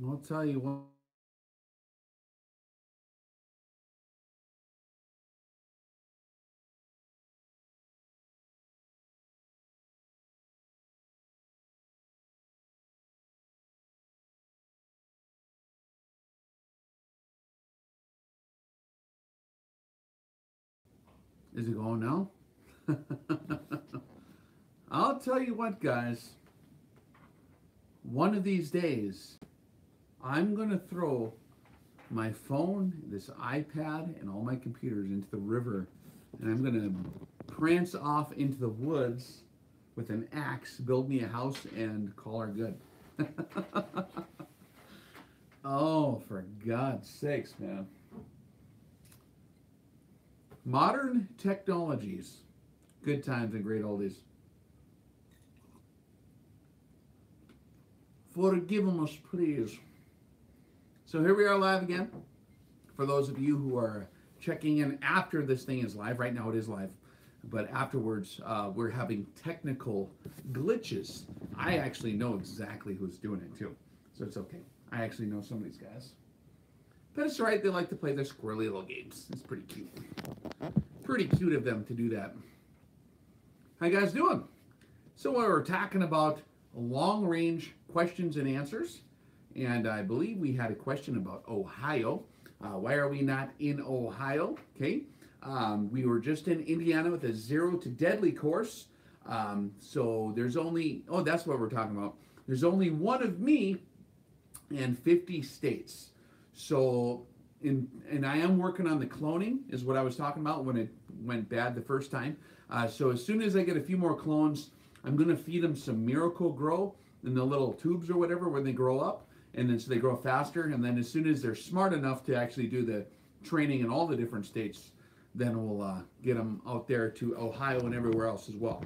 I'll tell you what. Is it going now? I'll tell you what, guys. One of these days, I'm going to throw my phone, this iPad, and all my computers into the river. And I'm going to prance off into the woods with an axe, build me a house, and call her good. Oh, for God's sakes, man. Modern technologies. Good times and great oldies. Forgive us, please. So here we are live again. For those of you who are checking in after this thing is live, right now it is live, but afterwards we're having technical glitches. I actually know exactly who's doing it too, so it's okay. I actually know some of these guys. But it's right, they like to play their squirrely little games. It's pretty cute. Pretty cute of them to do that. How you guys doing? So we're talking about long-range questions and answers. And I believe we had a question about Ohio. Why are we not in Ohio? Okay. We were just in Indiana with a 0 to deadly course. So there's only, oh, that's what we're talking about. There's only one of me and 50 states. So, and I am working on the cloning, is what I was talking about when it went bad the first time. So as soon as I get a few more clones, I'm going to feed them some Miracle Grow in the little tubes or whatever when they grow up. And then so they grow faster. And then as soon as they're smart enough to actually do the training in all the different states, then we'll get them out there to Ohio and everywhere else as well.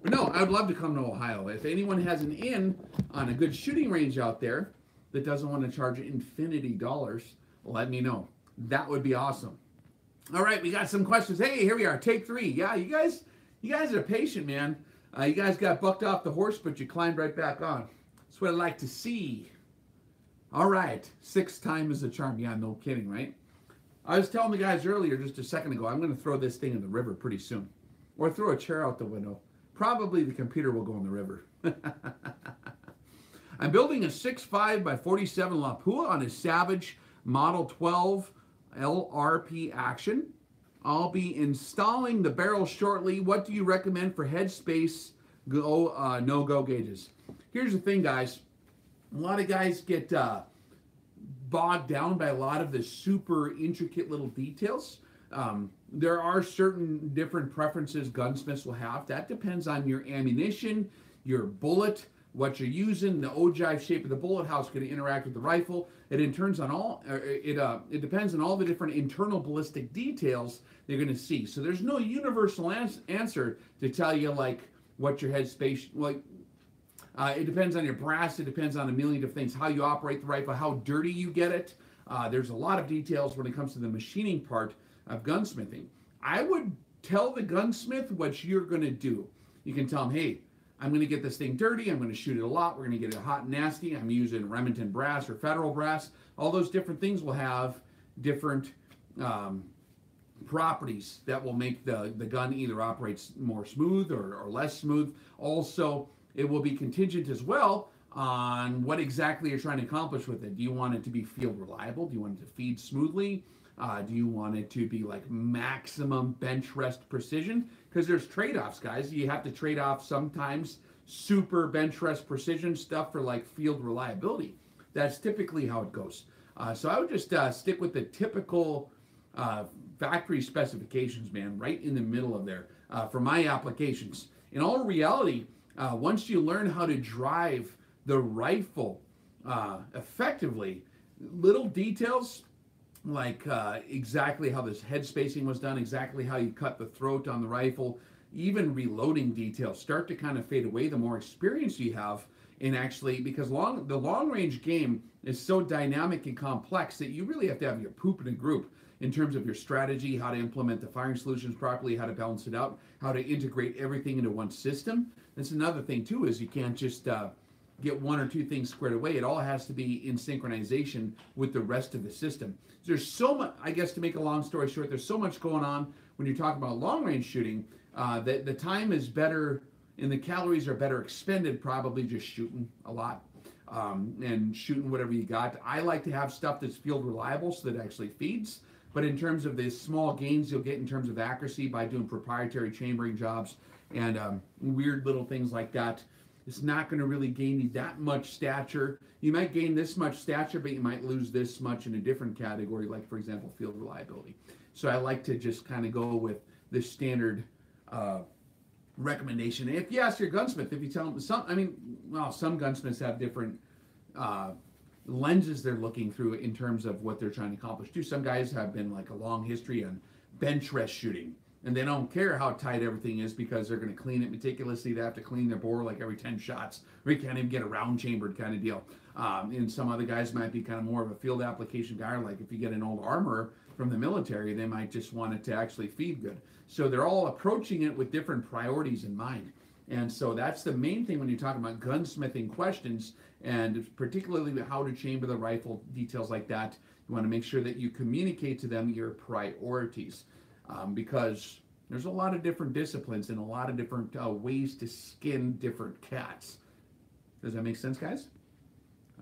But no, I would love to come to Ohio. If anyone has an in on a good shooting range out there that doesn't want to charge infinity dollars, let me know. That would be awesome. All right, we got some questions. Hey, here we are, take 3. Yeah, you guys are patient, man. You guys got bucked off the horse, but you climbed right back on. That's what I like to see. All right, 6 times is a charm. Yeah, no kidding, right? I was telling the guys earlier, just a second ago, I'm going to throw this thing in the river pretty soon. Or throw a chair out the window. Probably the computer will go in the river. I'm building a 6.5 by 47 Lapua on a Savage Model 12 LRP Action. I'll be installing the barrel shortly. What do you recommend for headspace no-go gauges? Here's the thing, guys. A lot of guys get bogged down by a lot of the super intricate little details. There are certain different preferences gunsmiths will have. That depends on your ammunition, your bullet, what you're using, the ogive shape of the bullet, how it's going to interact with the rifle. It depends on all the different internal ballistic details you're going to see. So there's no universal answer to tell you like what your headspace like. It depends on your brass. It depends on a million different things. How you operate the rifle, how dirty you get it. There's a lot of details when it comes to the machining part of gunsmithing. I would tell the gunsmith what you're going to do. You can tell him, hey, I'm going to get this thing dirty. I'm going to shoot it a lot. We're going to get it hot and nasty. I'm using Remington brass or Federal brass. All those different things will have different properties that will make the gun either operates more smooth or less smooth. Also, it will be contingent as well on what exactly you're trying to accomplish with it. Do you want it to be field reliable? Do you want it to feed smoothly? Do you want it to be like maximum bench rest precision? Because there's trade-offs, guys. You have to trade off sometimes super bench rest precision stuff for like field reliability. That's typically how it goes. So I would just stick with the typical factory specifications, man, right in the middle of there for my applications. In all reality, once you learn how to drive the rifle effectively, little details like exactly how this head spacing was done, exactly how you cut the throat on the rifle, even reloading details start to kind of fade away the more experience you have in actually, because the long range game is so dynamic and complex that you really have to have your poop in a group in terms of your strategy, how to implement the firing solutions properly, how to balance it out, how to integrate everything into one system. That's another thing too, is you can't just get one or two things squared away. It all has to be in synchronization with the rest of the system. There's so much, I guess, to make a long story short, there's so much going on when you're talking about long range shooting that the time is better and the calories are better expended probably just shooting a lot and shooting whatever you got. I like to have stuff that's field reliable so that it actually feeds. But in terms of the small gains you'll get in terms of accuracy by doing proprietary chambering jobs and weird little things like that, it's not going to really gain you that much stature. You might gain this much stature, but you might lose this much in a different category, like, for example, field reliability. So I like to just kind of go with the standard recommendation. If you ask your gunsmith, if you tell them some gunsmiths have different lenses they're looking through in terms of what they're trying to accomplish too. Some guys have been like a long history on bench rest shooting, and they don't care how tight everything is because they're going to clean it meticulously. They have to clean their bore like every 10 shots, or you can't even get a round chambered kind of deal. And some other guys might be kind of more of a field application guy, like if you get an old armorer from the military, they might just want it to actually feed good. So they're all approaching it with different priorities in mind. And so that's the main thing when you're talking about gunsmithing questions, and particularly how to chamber the rifle, details like that. You want to make sure that you communicate to them your priorities, because there's a lot of different disciplines and a lot of different ways to skin different cats. Does that make sense, guys?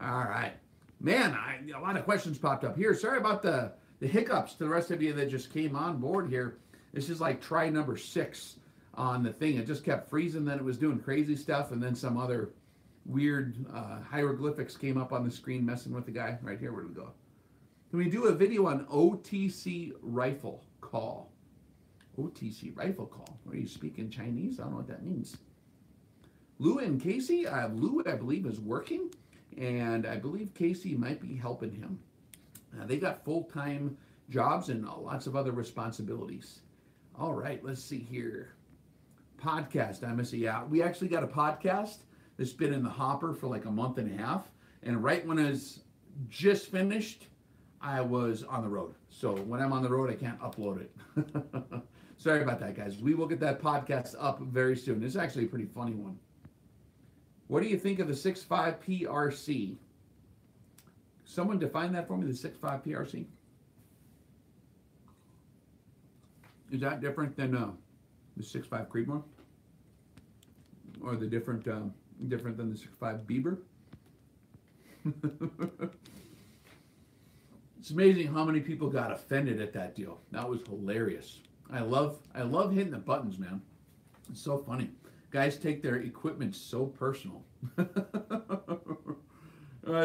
All right. Man, a lot of questions popped up here. Sorry about the hiccups to the rest of you that just came on board here. This is like try number 6 on the thing. It just kept freezing, then it was doing crazy stuff, and then some other weird hieroglyphics came up on the screen messing with the guy. Right here, where do we go? Can we do a video on OTC rifle call? OTC rifle call. Are you speaking Chinese? I don't know what that means. Lou and Casey, Lou, I believe, is working, and I believe Casey might be helping him. They got full-time jobs and lots of other responsibilities. All right, let's see here. Podcast, I must say, yeah, we actually got a podcast that's been in the hopper for like a month and a half, and right when I was just finished, I was on the road. So when I'm on the road, I can't upload it. Sorry about that, guys. We will get that podcast up very soon. This is actually a pretty funny one. What do you think of the 6.5 PRC? Someone define that for me, the 6.5 PRC. Is that different than the 6.5 Creedmoor? Or the different than the 6.5 Bieber? It's amazing how many people got offended at that deal. That was hilarious. I love hitting the buttons, man. It's so funny. Guys take their equipment so personal. I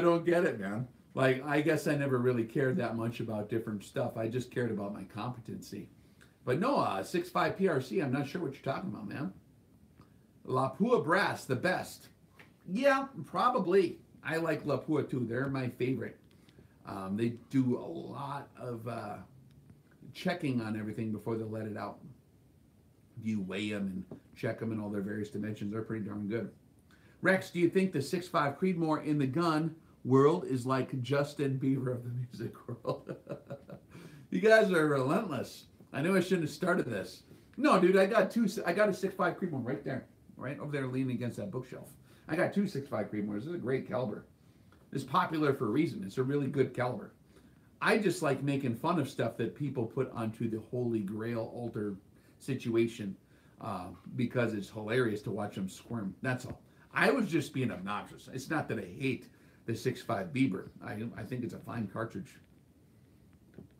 don't get it, man. Like, I guess I never really cared that much about different stuff. I just cared about my competency. But no, 6.5 PRC, I'm not sure what you're talking about, man. Lapua Brass, the best. Yeah, probably. I like Lapua too. They're my favorite. They do a lot of checking on everything before they let it out. You weigh them and check them in all their various dimensions. They're pretty darn good. Rex, do you think the 6.5 Creedmoor in the gun world is like Justin Bieber of the music world? You guys are relentless. I knew I shouldn't have started this. No, dude, I got a 6.5 Creedmoor right there. Right over there leaning against that bookshelf. I got 2 6.5 Creedmoors. This is a great caliber. It's popular for a reason. It's a really good caliber. I just like making fun of stuff that people put onto the Holy Grail altar situation because it's hilarious to watch them squirm. That's all. I was just being obnoxious. It's not that I hate the 6.5 Bieber. I think it's a fine cartridge.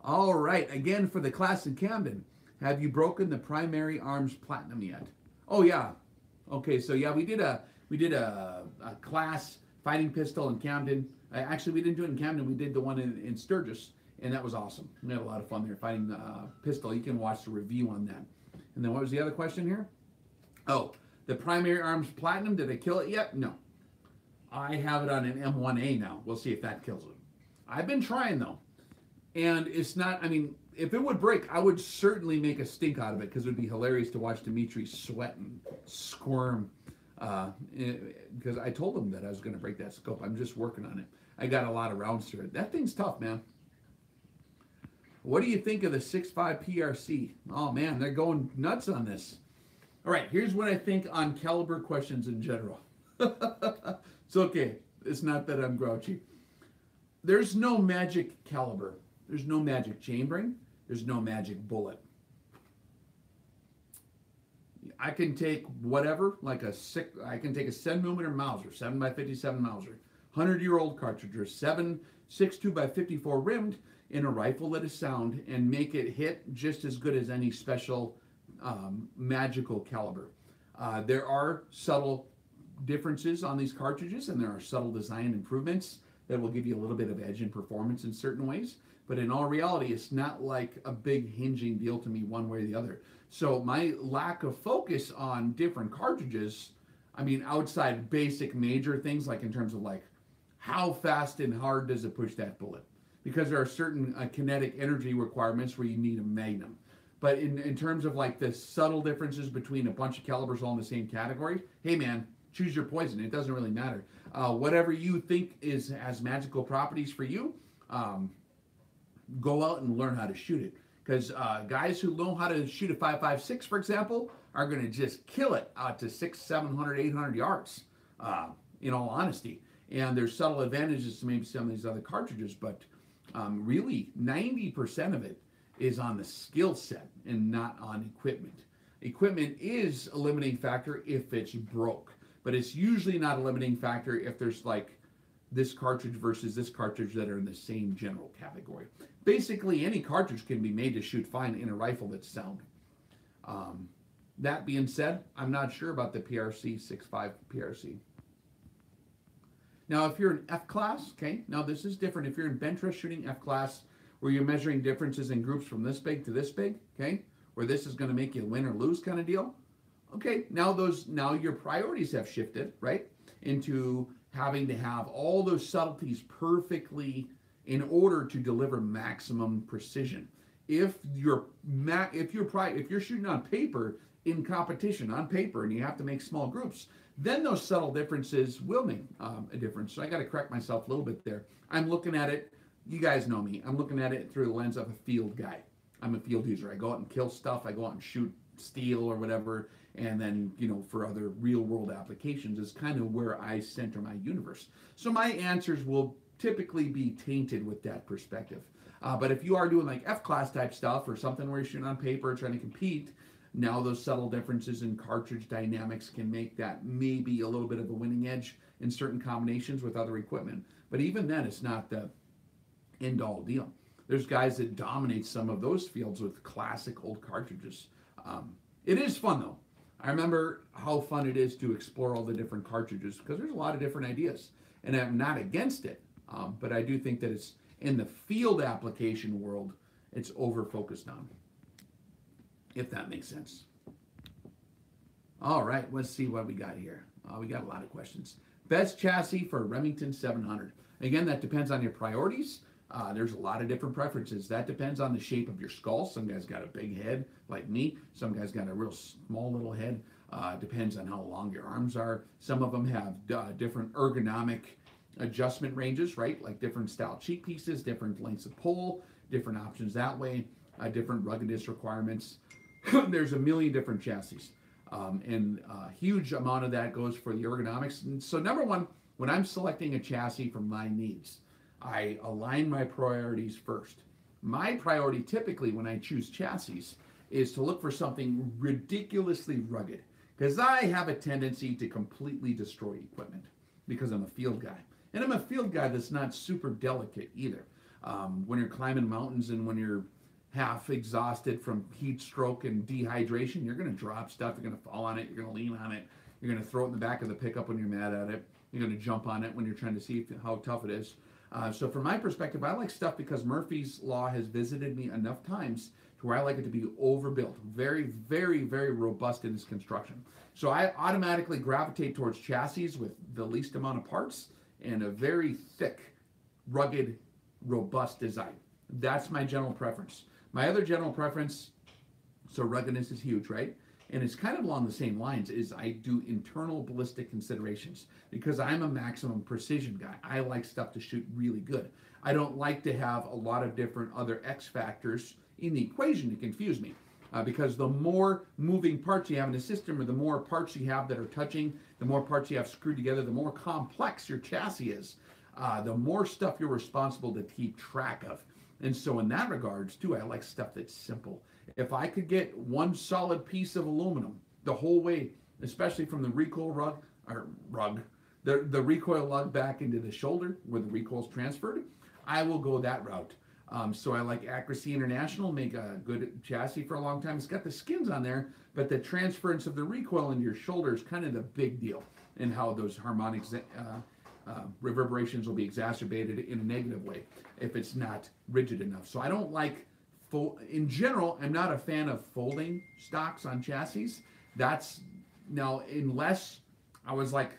All right, again for the class in Camden. Have you broken the primary arms platinum yet? Oh yeah. Okay, so yeah, we did a class fighting pistol in Camden. Actually, we didn't do it in Camden. We did the one in Sturgis, and that was awesome. We had a lot of fun there fighting pistol. You can watch the review on that. And then what was the other question here? Oh, the primary arms platinum. Did I kill it yet? No. I have it on an M1A now. We'll see if that kills it. I've been trying though, and it's not. I mean, if it would break, I would certainly make a stink out of it because it would be hilarious to watch Dimitri sweat and squirm. Because I told him that I was going to break that scope. I'm just working on it. I got a lot of rounds to it. That thing's tough, man. What do you think of the 6.5 PRC? Oh, man, they're going nuts on this. All right, here's what I think on caliber questions in general. It's okay. It's not that I'm grouchy. There's no magic caliber. There's no magic chambering. There's no magic bullet. I can take whatever, I can take a 7mm Mauser, 7x57 Mauser, 100-year-old cartridge, or 7.62x54 rimmed in a rifle that is sound and make it hit just as good as any special magical caliber. There are subtle differences on these cartridges, and there are subtle design improvements that will give you a little bit of edge in performance in certain ways. But in all reality, it's not like a big hinging deal to me one way or the other. So my lack of focus on different cartridges, I mean, outside basic major things, like in terms of like how fast and hard does it push that bullet? Because there are certain kinetic energy requirements where you need a magnum. But in terms of like the subtle differences between a bunch of calibers all in the same category, hey man, choose your poison. It doesn't really matter. Whatever you think has magical properties for you, go out and learn how to shoot it. Because guys who know how to shoot a 5.56, for example, are going to just kill it out to 600, 700, 800 yards, in all honesty. And there's subtle advantages to maybe some of these other cartridges, but really 90% of it is on the skill set and not on equipment. Equipment is a limiting factor if it's broke, but it's usually not a limiting factor if there's like this cartridge versus this cartridge that are in the same general category. Basically, any cartridge can be made to shoot fine in a rifle that's sound. That being said, I'm not sure about the PRC 6.5 PRC. Now, if you're in F class, okay, now this is different. If you're in bench rest shooting F class, where you're measuring differences in groups from this big to this big, okay, where this is going to make you win or lose kind of deal, okay, now your priorities have shifted, right, into having to have all those subtleties perfectly in order to deliver maximum precision. If you're shooting on paper in competition on paper and you have to make small groups, then those subtle differences will make a difference. So I got to correct myself a little bit there. I'm looking at it, you guys know me, I'm looking at it through the lens of a field guy. I'm a field user. I go out and kill stuff. I go out and shoot steel or whatever. And then, you know, for other real world applications is kind of where I center my universe. So my answers will typically be tainted with that perspective. But if you are doing like F-class type stuff or something where you're shooting on paper trying to compete, now those subtle differences in cartridge dynamics can make that maybe a little bit of a winning edge in certain combinations with other equipment. But even then, it's not the end-all deal. There's guys that dominate some of those fields with classic old cartridges. It is fun though. I remember how fun it is to explore all the different cartridges because there's a lot of different ideas. And I'm not against it, but I do think that it's in the field application world, it's over-focused on, if that makes sense. All right, let's see what we got here. We got a lot of questions. Best chassis for Remington 700. Again, that depends on your priorities. There's a lot of different preferences. That depends on the shape of your skull. Some guys got a big head like me. Some guys got a real small little head. Depends on how long your arms are. Some of them have different ergonomic adjustment ranges, right? Like different style cheek pieces, different lengths of pole, different options that way, different ruggedness requirements. There's a million different chassis. And a huge amount of that goes for the ergonomics. And so number one, when I'm selecting a chassis for my needs, I align my priorities first. My priority typically when I choose chassis is to look for something ridiculously rugged because I have a tendency to completely destroy equipment because I'm a field guy. And I'm a field guy that's not super delicate either. When you're climbing mountains and when you're half exhausted from heat stroke and dehydration, you're going to drop stuff, you're going to fall on it, you're going to lean on it, you're going to throw it in the back of the pickup when you're mad at it, you're going to jump on it when you're trying to see how tough it is. So from my perspective, I like stuff because Murphy's Law has visited me enough times to where I like it to be overbuilt, very, very, very robust in its construction. So I automatically gravitate towards chassis with the least amount of parts and a very thick, rugged, robust design. That's my general preference. My other general preference, so ruggedness is huge, right? And it's kind of along the same lines, is I do internal ballistic considerations because I'm a maximum precision guy. I like stuff to shoot really good. I don't like to have a lot of different other X factors in the equation to confuse me. because the more moving parts you have in the system, or the more parts you have that are touching, the more parts you have screwed together, the more complex your chassis is, the more stuff you're responsible to keep track of. And so in that regards, too, I like stuff that's simple. If I could get one solid piece of aluminum the whole way, especially from the recoil the recoil lug back into the shoulder where the recoil's transferred, I will go that route. So I like Accuracy International, make a good chassis for a long time. It's got the skins on there, but the transference of the recoil into your shoulder is kind of the big deal, and how those harmonics reverberations will be exacerbated in a negative way if it's not rigid enough. So I don't like, in general, I'm not a fan of folding stocks on chassis. That's, now, unless I was like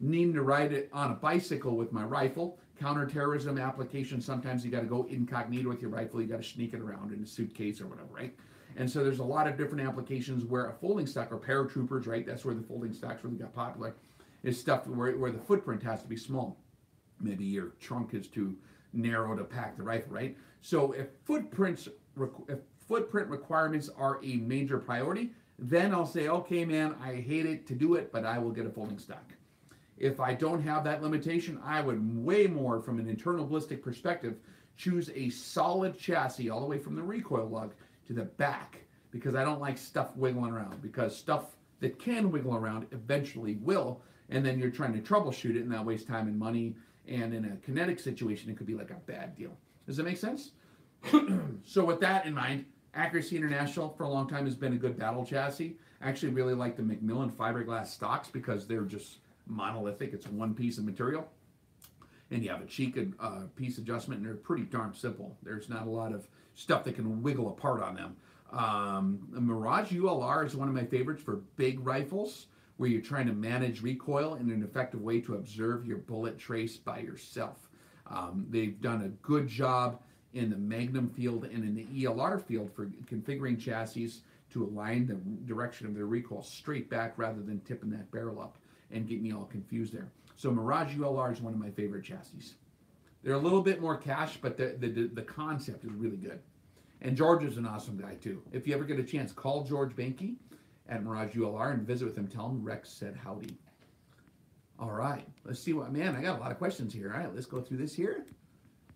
needing to ride it on a bicycle with my rifle, counterterrorism application, sometimes you got to go incognito with your rifle, you got to sneak it around in a suitcase or whatever, right? And so there's a lot of different applications where a folding stock, or paratroopers, right? That's where the folding stocks really got popular, is stuff where the footprint has to be small. Maybe your trunk is too narrow to pack the rifle, right? So if footprint requirements are a major priority, then I'll say, okay, man, I hate it to do it, but I will get a folding stock. If I don't have that limitation, I would way more, from an internal ballistic perspective, choose a solid chassis all the way from the recoil lug to the back, because I don't like stuff wiggling around, because stuff that can wiggle around eventually will, and then you're trying to troubleshoot it, and that wastes time and money, and in a kinetic situation, it could be like a bad deal. Does that make sense? So with that in mind, Accuracy International for a long time has been a good battle chassis. I actually really like the Macmillan fiberglass stocks because they're just monolithic. It's one piece of material, and you have a cheek and piece adjustment, and they're pretty darn simple. There's not a lot of stuff that can wiggle apart on them. The Mirage ULR is one of my favorites for big rifles, where you're trying to manage recoil in an effective way to observe your bullet trace by yourself. They've done a good job in the Magnum field and in the ELR field for configuring chassis to align the direction of their recoil straight back rather than tipping that barrel up and getting you all confused there. So Mirage ULR is one of my favorite chassis. They're a little bit more cash, but the concept is really good. And George is an awesome guy too. If you ever get a chance, call George Benke at Mirage ULR and visit with him. Tell him Rex said howdy. All right, let's see what, man, I got a lot of questions here. All right, let's go through this here.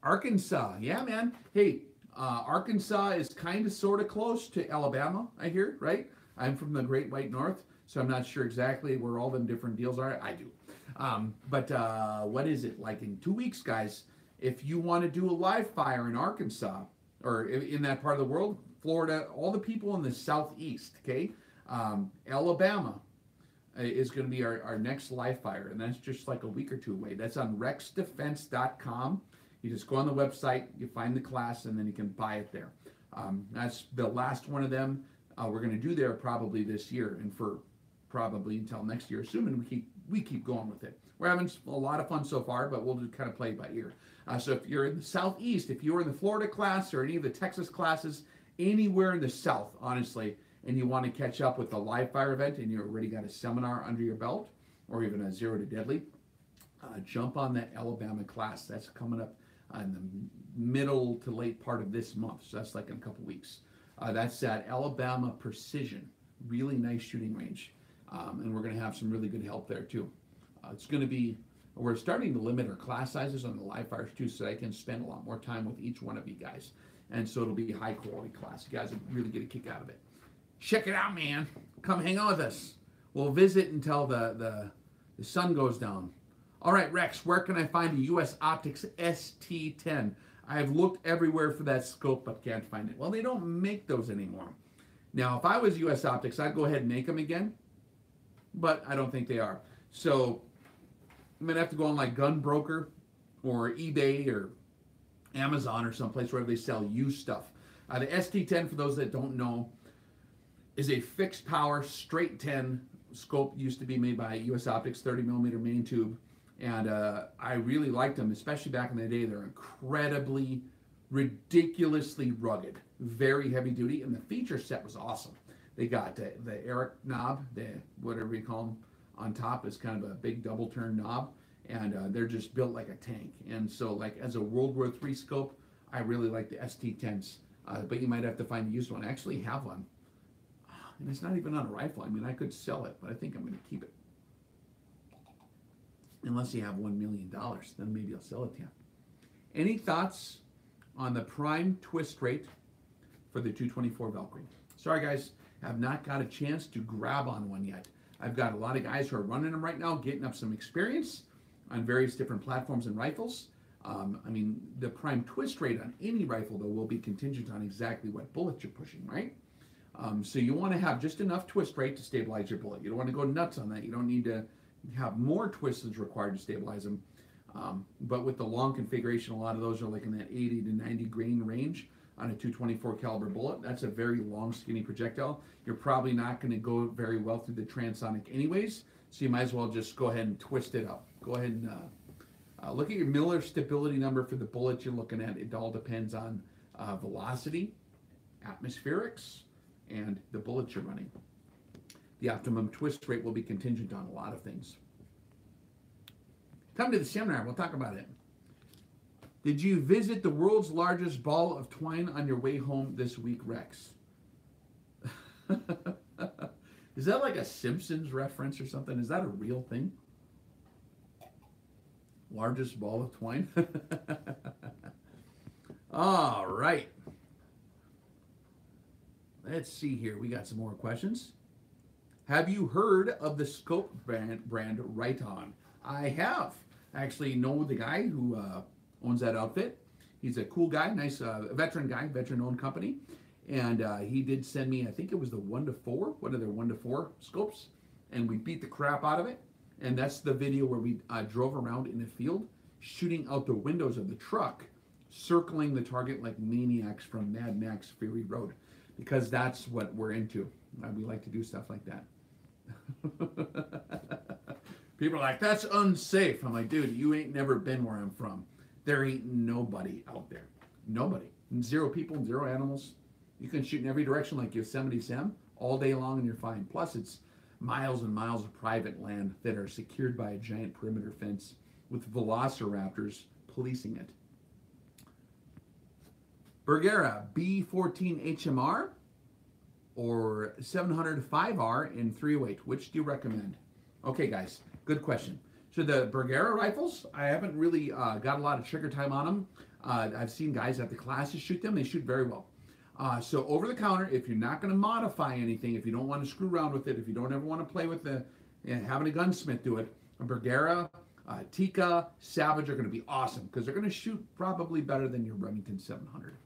Arkansas, yeah, man. Hey, Arkansas is kind of sort of close to Alabama, I hear, right? I'm from the Great White North, so I'm not sure exactly where all them different deals are. I do. But what is it? Like in 2 weeks, guys, if you want to do a live fire in Arkansas, or in that part of the world, Florida, all the people in the southeast, okay? Alabama is going to be our next live fire, and that's just like a week or two away. That's on rexdefense.com. You just go on the website, you find the class, and then you can buy it there. That's the last one of them we're going to do there probably this year, and for probably until next year, assuming we keep going with it. We're having a lot of fun so far, but we'll just kind of play it by ear. So if you're in the southeast, if you're in the Florida class or any of the Texas classes, anywhere in the south, honestly, and you want to catch up with the live fire event, and you already got a seminar under your belt, or even a Zero to Deadly, jump on that Alabama class. That's coming up in the middle to late part of this month, so that's like in a couple weeks. That's at Alabama Precision, really nice shooting range, and we're going to have some really good help there too. It's going to be, we're starting to limit our class sizes on the live fires too, so I can spend a lot more time with each one of you guys, and so it'll be a high quality class. You guys will really get a kick out of it. Check it out, man. Come hang out with us. We'll visit until the sun goes down. All right, Rex, where can I find a US Optics ST10? I've looked everywhere for that scope, but can't find it. Well, they don't make those anymore. Now, if I was US Optics, I'd go ahead and make them again, but I don't think they are. So I'm going to have to go on like Gunbroker or eBay or Amazon or someplace where they sell used stuff. The ST10, for those that don't know, is a fixed power, straight 10 scope. Used to be made by US Optics, 30mm main tube. And I really liked them, especially back in the day. They're incredibly, ridiculously rugged, very heavy duty, and the feature set was awesome. They got the Eric knob, the whatever you call them, on top is kind of a big double turn knob, and they're just built like a tank. And so, like as a World War III scope, I really like the ST10s, but you might have to find a used one. I actually have one. And it's not even on a rifle. I mean, I could sell it, but I think I'm going to keep it. Unless you have $1 million, then maybe I'll sell it to you. Any thoughts on the prime twist rate for the 224 Valkyrie? Sorry, guys, have not got a chance to grab on one yet. I've got a lot of guys who are running them right now, getting up some experience on various different platforms and rifles. I mean, the prime twist rate on any rifle, though, will be contingent on exactly what bullets you're pushing, right? So you want to have just enough twist rate to stabilize your bullet. You don't want to go nuts on that. You don't need to have more twists as required to stabilize them. But with the long configuration, a lot of those are like in that 80 to 90 grain range on a 224 caliber bullet. That's a very long, skinny projectile. You're probably not going to go very well through the transonic anyways, so you might as well just go ahead and twist it up. Go ahead and look at your Miller stability number for the bullet you're looking at. It all depends on velocity, atmospherics, and the bullets you're running. The optimum twist rate will be contingent on a lot of things. Come to the seminar, we'll talk about it. Did you visit the world's largest ball of twine on your way home this week, Rex? Is that like a Simpsons reference or something? Is that a real thing? Largest ball of twine? All right. Let's see here. We got some more questions. Have you heard of the scope brand Right On? I have. I actually know the guy who owns that outfit. He's a cool guy, nice veteran guy, veteran-owned company. And he did send me, I think it was the 1-4, one of their 1-4 scopes, and we beat the crap out of it. And that's the video where we drove around in the field, shooting out the windows of the truck, circling the target like maniacs from Mad Max Fury Road, because that's what we're into. We like to do stuff like that. People are like, that's unsafe. I'm like, dude, you ain't never been where I'm from. There ain't nobody out there. Nobody. 0 people, 0 animals. You can shoot in every direction like Yosemite Sam all day long and you're fine. Plus, it's miles and miles of private land that are secured by a giant perimeter fence with velociraptors policing it. Bergara B14 HMR or 705R in 308? Which do you recommend? Okay, guys, good question. So the Bergara rifles, I haven't really got a lot of trigger time on them. I've seen guys at the classes shoot them. They shoot very well. So over the counter, if you're not going to modify anything, if you don't want to screw around with it, if you don't ever want to play with having a gunsmith do it, a Bergara, Tikka, Savage are going to be awesome because they're going to shoot probably better than your Remington 700,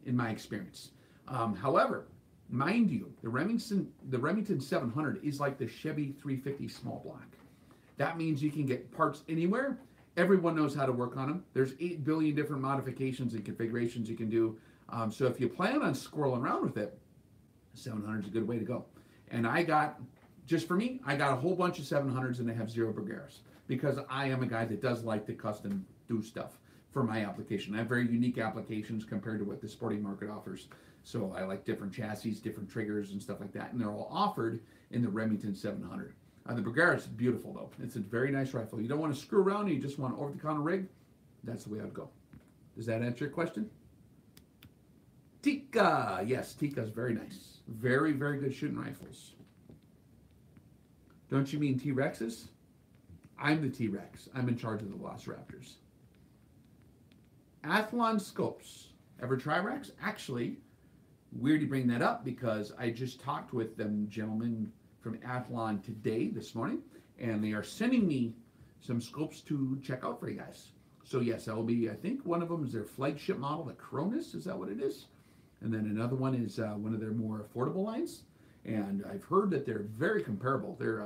in my experience. However, mind you, the Remington 700 is like the Chevy 350 small block. That means you can get parts anywhere. Everyone knows how to work on them. There's 8 billion different modifications and configurations you can do. So if you plan on squirreling around with it, 700 is a good way to go. And I got, just for me, I got a whole bunch of 700s and I have 0 Bergaras because I am a guy that does like to custom do stuff for my application. I have very unique applications compared to what the sporting market offers. So I like different chassis, different triggers and stuff like that. And they're all offered in the Remington 700. The Bergara is beautiful though. It's a very nice rifle. You don't want to screw around and you just want an over-the-counter rig. That's the way I'd go. Does that answer your question? Tikka. Yes, Tikka is very nice. Very, very good shooting rifles. Don't you mean T-Rexes? I'm the T-Rex. I'm in charge of the Velociraptors. Athlon Scopes. Ever try Rex? Actually, weird you bring that up because I just talked with them gentlemen from Athlon today, this morning, and they are sending me some scopes to check out for you guys. So yes, that will be, I think one of them is their flagship model, the Cronus, is that what it is? And then another one is one of their more affordable lines. And I've heard that they're very comparable. They're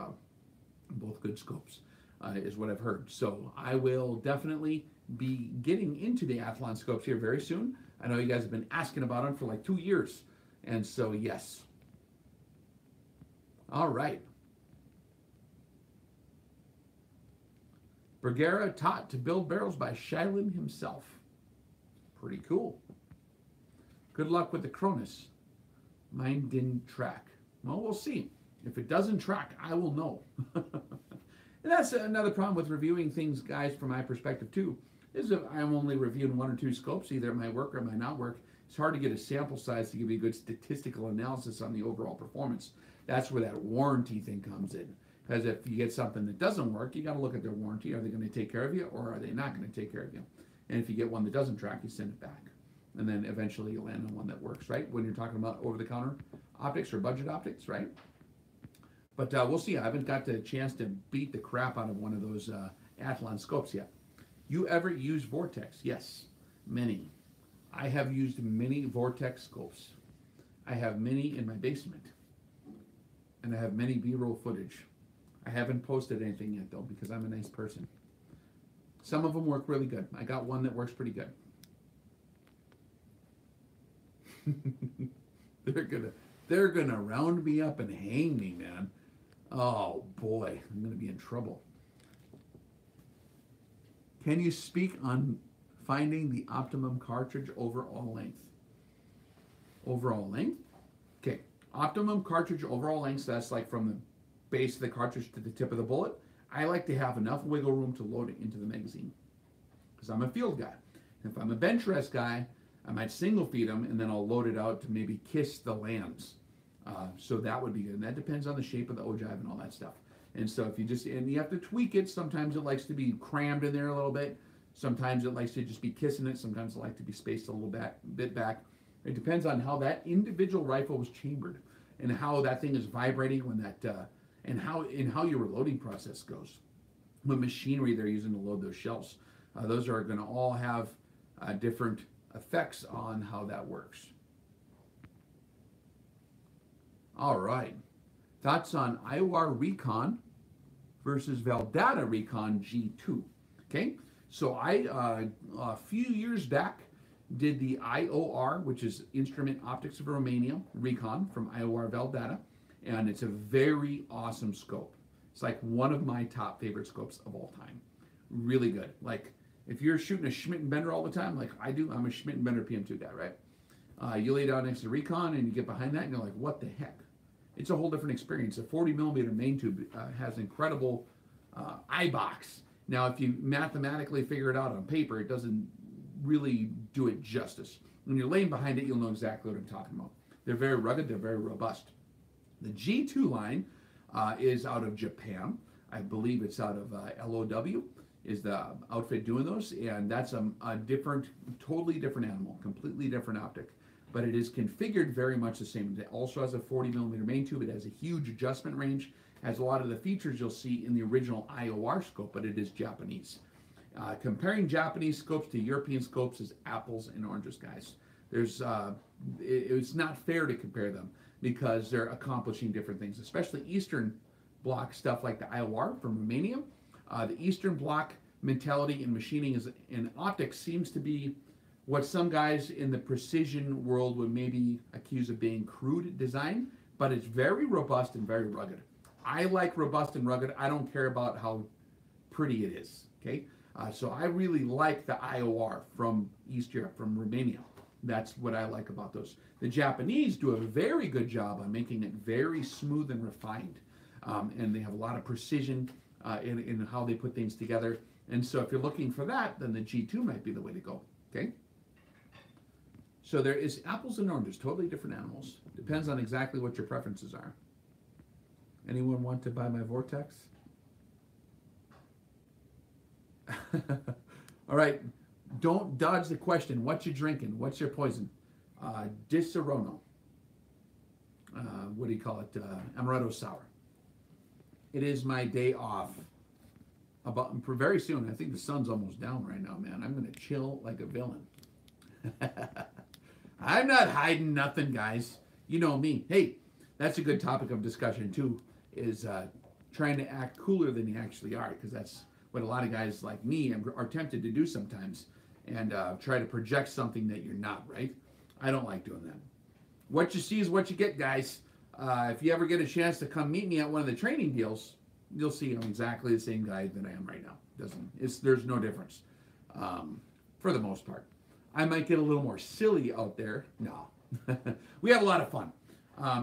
both good scopes, is what I've heard. So I will definitely be getting into the Athlon Scopes here very soon. I know you guys have been asking about them for like 2 years. And so, yes. All right. Bergara taught to build barrels by Shylin himself. Pretty cool. Good luck with the Cronus. Mine didn't track. Well, we'll see. If it doesn't track, I will know. And that's another problem with reviewing things, guys, from my perspective, too, is if I'm only reviewing 1 or 2 scopes, either it might work or it might not work. It's hard to get a sample size to give you a good statistical analysis on the overall performance. That's where that warranty thing comes in. Because if you get something that doesn't work, you got to look at their warranty. Are they going to take care of you, or are they not going to take care of you? And if you get one that doesn't track, you send it back. And then eventually you land on one that works, right? When you're talking about over-the-counter optics or budget optics, right? But we'll see. I haven't got the chance to beat the crap out of one of those Athlon Scopes yet. You ever use Vortex? Yes, many. I have used many Vortex Scopes. I have many in my basement. And I have many B-roll footage. I haven't posted anything yet, though, because I'm a nice person. Some of them work really good. I got one that works pretty good. They're gonna round me up and hang me, man. Oh boy, I'm gonna be in trouble. Can you speak on finding the optimum cartridge overall length? Overall length? Okay, optimum cartridge overall length, so that's like from the base of the cartridge to the tip of the bullet. I like to have enough wiggle room to load it into the magazine, because I'm a field guy. If I'm a bench rest guy, I might single feed them, and then I'll load it out to maybe kiss the lands. So that would be good. And that depends on the shape of the ogive and all that stuff. And so if you just, and you have to tweak it. Sometimes it likes to be crammed in there a little bit. Sometimes it likes to just be kissing it. Sometimes it likes to be spaced a little bit back. It depends on how that individual rifle was chambered and how that thing is vibrating when that, and how your reloading process goes. What machinery they're using to load those shells. Those are going to all have different effects on how that works. All right. Thoughts on IOR Recon versus Valdata Recon G2. Okay. So I, a few years back, did the IOR, which is Instrument Optics of Romania, Recon from IOR Valdata. And it's a very awesome scope. It's like one of my top favorite scopes of all time. Really good. Like, if you're shooting a Schmidt and Bender all the time, like I do, I'm a Schmidt and Bender PM2 guy, right? You lay down next to Recon and you get behind that and you're like, what the heck? It's a whole different experience. A 40mm main tube has incredible eye box. Now, if you mathematically figure it out on paper, it doesn't really do it justice. When you're laying behind it, you'll know exactly what I'm talking about. They're very rugged, they're very robust. The G2 line is out of Japan. I believe it's out of LOW. Is the outfit doing those, and that's a different, totally different animal, completely different optic, but it is configured very much the same. It also has a 40mm main tube. It has a huge adjustment range, has a lot of the features you'll see in the original IOR scope, but it is Japanese. Comparing Japanese scopes to European scopes is apples and oranges, guys. There's it's not fair to compare them because they're accomplishing different things, especially Eastern Bloc stuff like the IOR from Romania. The Eastern Bloc mentality in machining in optics seems to be what some guys in the precision world would maybe accuse of being crude design, but it's very robust and very rugged. I like robust and rugged. I don't care about how pretty it is, okay? So I really like the IOR from East Europe, from Romania. That's what I like about those. The Japanese do a very good job on making it very smooth and refined, and they have a lot of precision in how they put things together. And so if you're looking for that, then the G2 might be the way to go, okay? So there is apples and oranges, totally different animals. Depends on exactly what your preferences are. Anyone want to buy my Vortex? All right, don't dodge the question. What you drinking? What's your poison? Disaronno. What do you call it? Amaretto sour. It is my day off. Very soon. I think the sun's almost down right now, man. I'm going to chill like a villain. I'm not hiding nothing, guys. You know me. Hey, that's a good topic of discussion, too, is trying to act cooler than you actually are, because that's what a lot of guys like me are tempted to do sometimes, and try to project something that you're not, right? I don't like doing that. What you see is what you get, guys. If you ever get a chance to come meet me at one of the training deals, you'll see I'm exactly the same guy that I am right now. There's no difference, for the most part. I might get a little more silly out there. No, we have a lot of fun.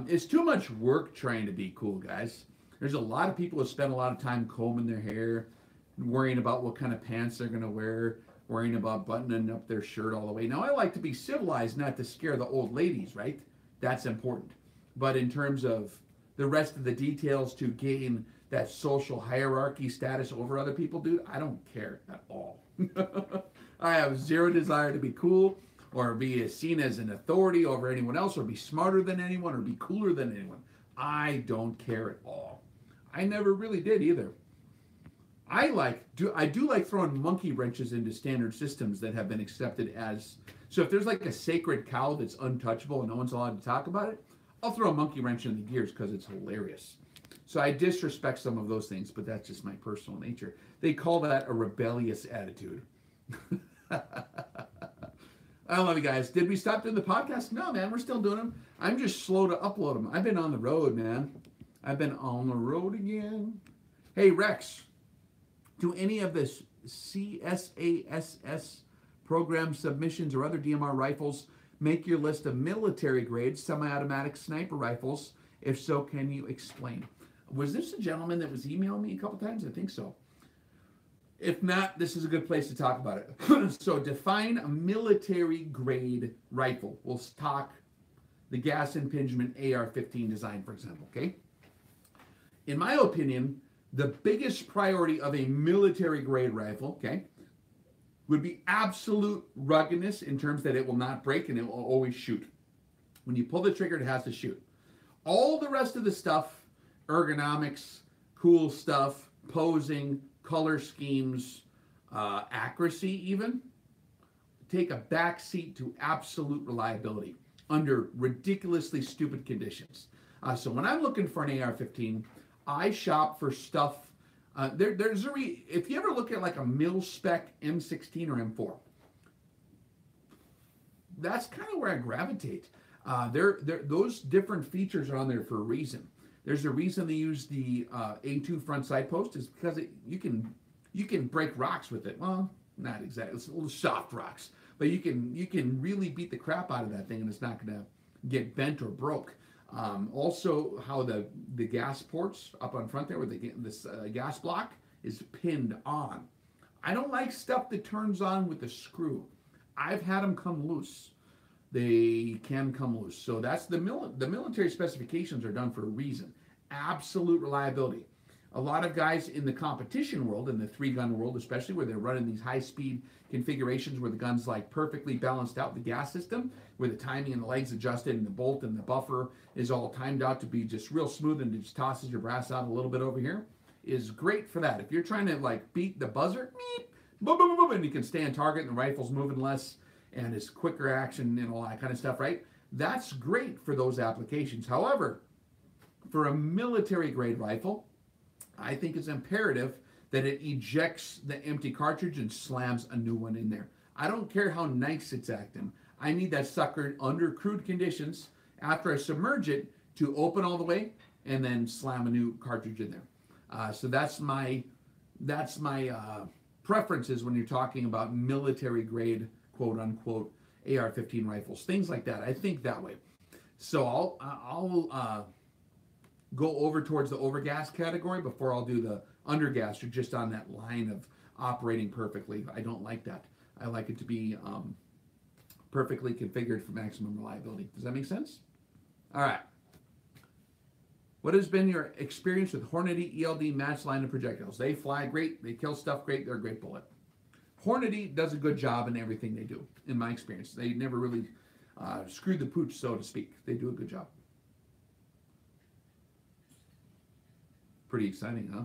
It's too much work trying to be cool, guys. There's a lot of people who spend a lot of time combing their hair, worrying about what kind of pants they're going to wear, worrying about buttoning up their shirt all the way. Now, I like to be civilized, not to scare the old ladies, right? That's important. But in terms of the rest of the details to gain that social hierarchy status over other people, dude, I don't care at all. I have zero desire to be cool or be seen as an authority over anyone else or be smarter than anyone or be cooler than anyone. I don't care at all. I never really did either. I do like throwing monkey wrenches into standard systems that have been accepted as, so if there's like a sacred cow that's untouchable and no one's allowed to talk about it, I'll throw a monkey wrench in the gears because it's hilarious. So I disrespect some of those things, but that's just my personal nature. They call that a rebellious attitude. I love you guys. Did we stop doing the podcast? No, man, we're still doing them. I'm just slow to upload them. I've been on the road, man. I've been on the road again. Hey, Rex, do any of this CSASS program submissions or other DMR rifles make your list of military grade semi-automatic sniper rifles? If so, can you explain? Was this a gentleman that was emailing me a couple times? I think so. If not, this is a good place to talk about it. So define a military grade rifle. We'll talk the gas impingement AR-15 design, for example, okay? In my opinion, the biggest priority of a military grade rifle, okay, would be absolute ruggedness in terms that it will not break and it will always shoot. When you pull the trigger, it has to shoot. All the rest of the stuff, ergonomics, cool stuff, posing, color schemes, accuracy even, take a back seat to absolute reliability under ridiculously stupid conditions. So when I'm looking for an AR-15, I shop for stuff. If you ever look at like a mil-spec M16 or M4, that's kind of where I gravitate. Those different features are on there for a reason. There's a reason they use the A2 front side post is because you can break rocks with it. Well, not exactly. It's little soft rocks, but you can really beat the crap out of that thing, and it's not going to get bent or broke. Also, how the gas ports up on front there, where this gas block is pinned on. I don't like stuff that turns on with a screw. I've had them come loose. They can come loose. So that's the military specifications are done for a reason. Absolute reliability. A lot of guys in the competition world, in the 3-gun world especially, where they're running these high-speed configurations where the gun's like perfectly balanced out the gas system, where the timing and the legs adjusted and the bolt and the buffer is all timed out to be just real smooth and it just tosses your brass out a little bit over here, is great for that. If you're trying to like beat the buzzer, boom, boom, boom, and you can stay on target and the rifle's moving less and it's quicker action and all that kind of stuff, right? That's great for those applications. However, for a military grade rifle, I think it's imperative that it ejects the empty cartridge and slams a new one in there. I don't care how nice it's acting. I need that sucker under crude conditions after I submerge it to open all the way and then slam a new cartridge in there. So that's my preferences when you're talking about military grade, quote unquote, AR-15 rifles, things like that. I think that way. So I'll go over towards the overgas category before I'll do the undergas, or just on that line of operating perfectly. I don't like that. I like it to be perfectly configured for maximum reliability. Does that make sense? All right. What has been your experience with Hornady ELD match line of projectiles? They fly great. They kill stuff great. They're a great bullet. Hornady does a good job in everything they do, in my experience. They never really screwed the pooch, so to speak. They do a good job. Pretty exciting, huh?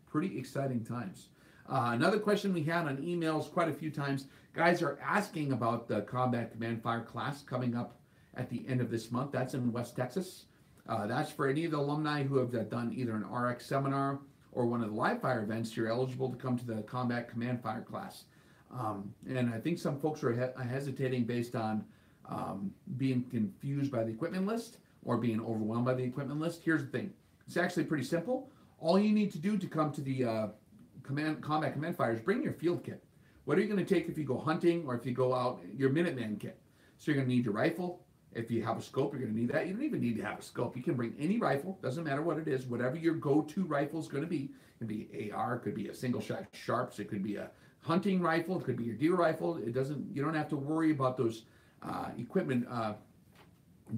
Pretty exciting times. Another question we had on emails quite a few times. Guys are asking about the Combat Command Fire class coming up at the end of this month. That's in West Texas. That's for any of the alumni who have done either an RX seminar or one of the live fire events. You're eligible to come to the Combat Command Fire class. And I think some folks are hesitating based on being confused by the equipment list or being overwhelmed by the equipment list. Here's the thing. It's actually pretty simple. All you need to do to come to the Combat Command Fire is bring your field kit. What are you going to take if you go hunting or if you go out, your Minuteman kit? So you're going to need your rifle. If you have a scope, you're going to need that. You don't even need to have a scope. You can bring any rifle. Doesn't matter what it is. Whatever your go-to rifle is going to be. It could be AR. It could be a single-shot Sharps. It could be a hunting rifle. It could be your deer rifle. You don't have to worry about those equipment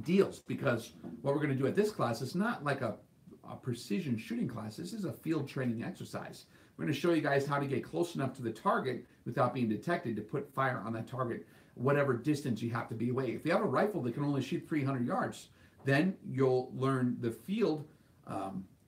deals, because what we're going to do at this class is not like a precision shooting class. This is a field training exercise. We're going to show you guys how to get close enough to the target without being detected to put fire on that target, whatever distance you have to be away. If you have a rifle that can only shoot 300 yards, then you'll learn the field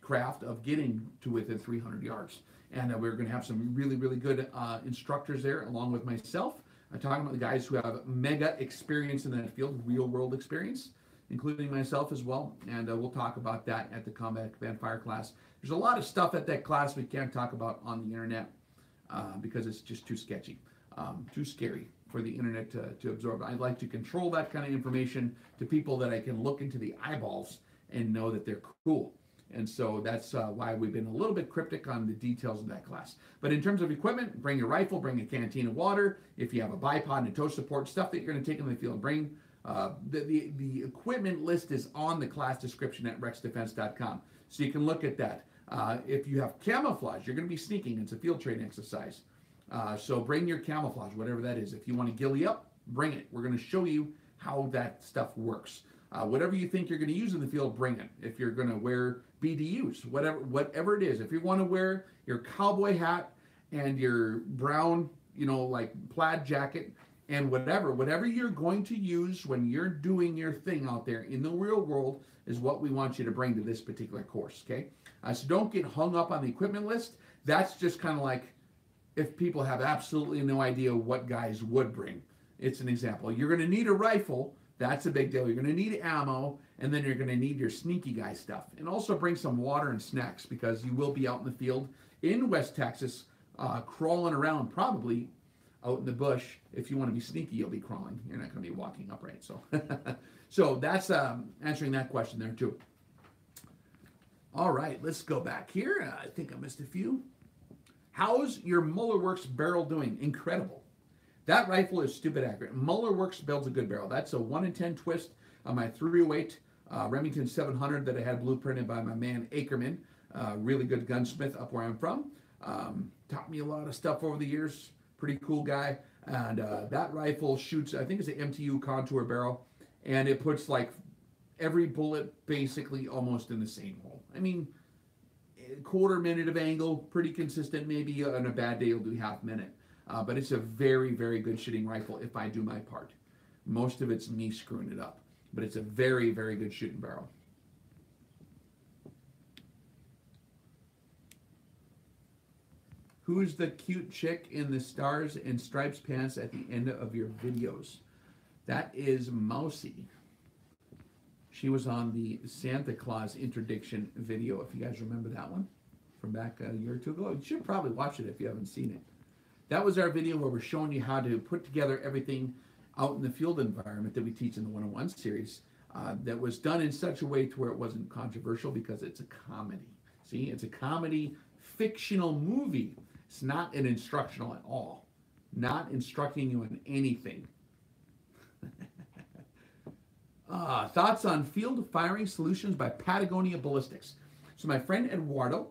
craft of getting to within 300 yards. And we're going to have some really, really good instructors there, along with myself. I'm talking about the guys who have mega experience in that field, real world experience, including myself as well. And we'll talk about that at the Combat Command Fire class. There's a lot of stuff at that class we can't talk about on the internet because it's just too sketchy, too scary for the internet to absorb. I'd like to control that kind of information to people that I can look into the eyeballs and know that they're cool. And so that's why we've been a little bit cryptic on the details of that class. But in terms of equipment, bring your rifle, bring a canteen of water. If you have a bipod and a toe support, stuff that you're going to take in the field, bring. The equipment list is on the class description at rexdefense.com. So you can look at that. If you have camouflage, you're going to be sneaking. It's a field training exercise. So bring your camouflage, whatever that is. If you want to ghillie up, bring it. We're going to show you how that stuff works. Whatever you think you're going to use in the field, bring it. If you're going to wear BDUs, whatever it is. If you want to wear your cowboy hat and your brown, like plaid jacket and whatever you're going to use when you're doing your thing out there in the real world is what we want you to bring to this particular course, okay? So don't get hung up on the equipment list. That's just kind of like if people have absolutely no idea what guys would bring. It's an example. You're going to need a rifle. That's a big deal. You're going to need ammo, and then you're going to need your sneaky guy stuff. And also bring some water and snacks, because you will be out in the field in West Texas, crawling around, probably out in the bush. If you want to be sneaky, you'll be crawling. You're not going to be walking upright. So, so that's answering that question there too. All right, let's go back here. I think I missed a few. How's your MILW barrel doing? Incredible. That rifle is stupid accurate. MILW builds a good barrel. That's a 1 in 10 twist on my 308 Remington 700 that I had blueprinted by my man Ackerman. Really good gunsmith up where I'm from. Taught me a lot of stuff over the years. Pretty cool guy. And that rifle shoots, I think it's an MTU contour barrel, and it puts like every bullet basically almost in the same hole. I mean, a quarter minute of angle, pretty consistent. Maybe on a bad day you'll do half minute. But it's a very, very good shooting rifle if I do my part. Most of it's me screwing it up. But it's a very, very good shooting barrel. Who's the cute chick in the stars and stripes pants at the end of your videos? That is Mousy. She was on the Santa Claus interdiction video, if you guys remember that one from back a year or two ago. You should probably watch it if you haven't seen it. That was our video where we're showing you how to put together everything out in the field environment that we teach in the 101 series. That was done in such a way to where it wasn't controversial, because it's a comedy. See, it's a comedy fictional movie. It's not an instructional at all. Not instructing you in anything. Thoughts on field firing solutions by Patagonia Ballistics. So my friend Eduardo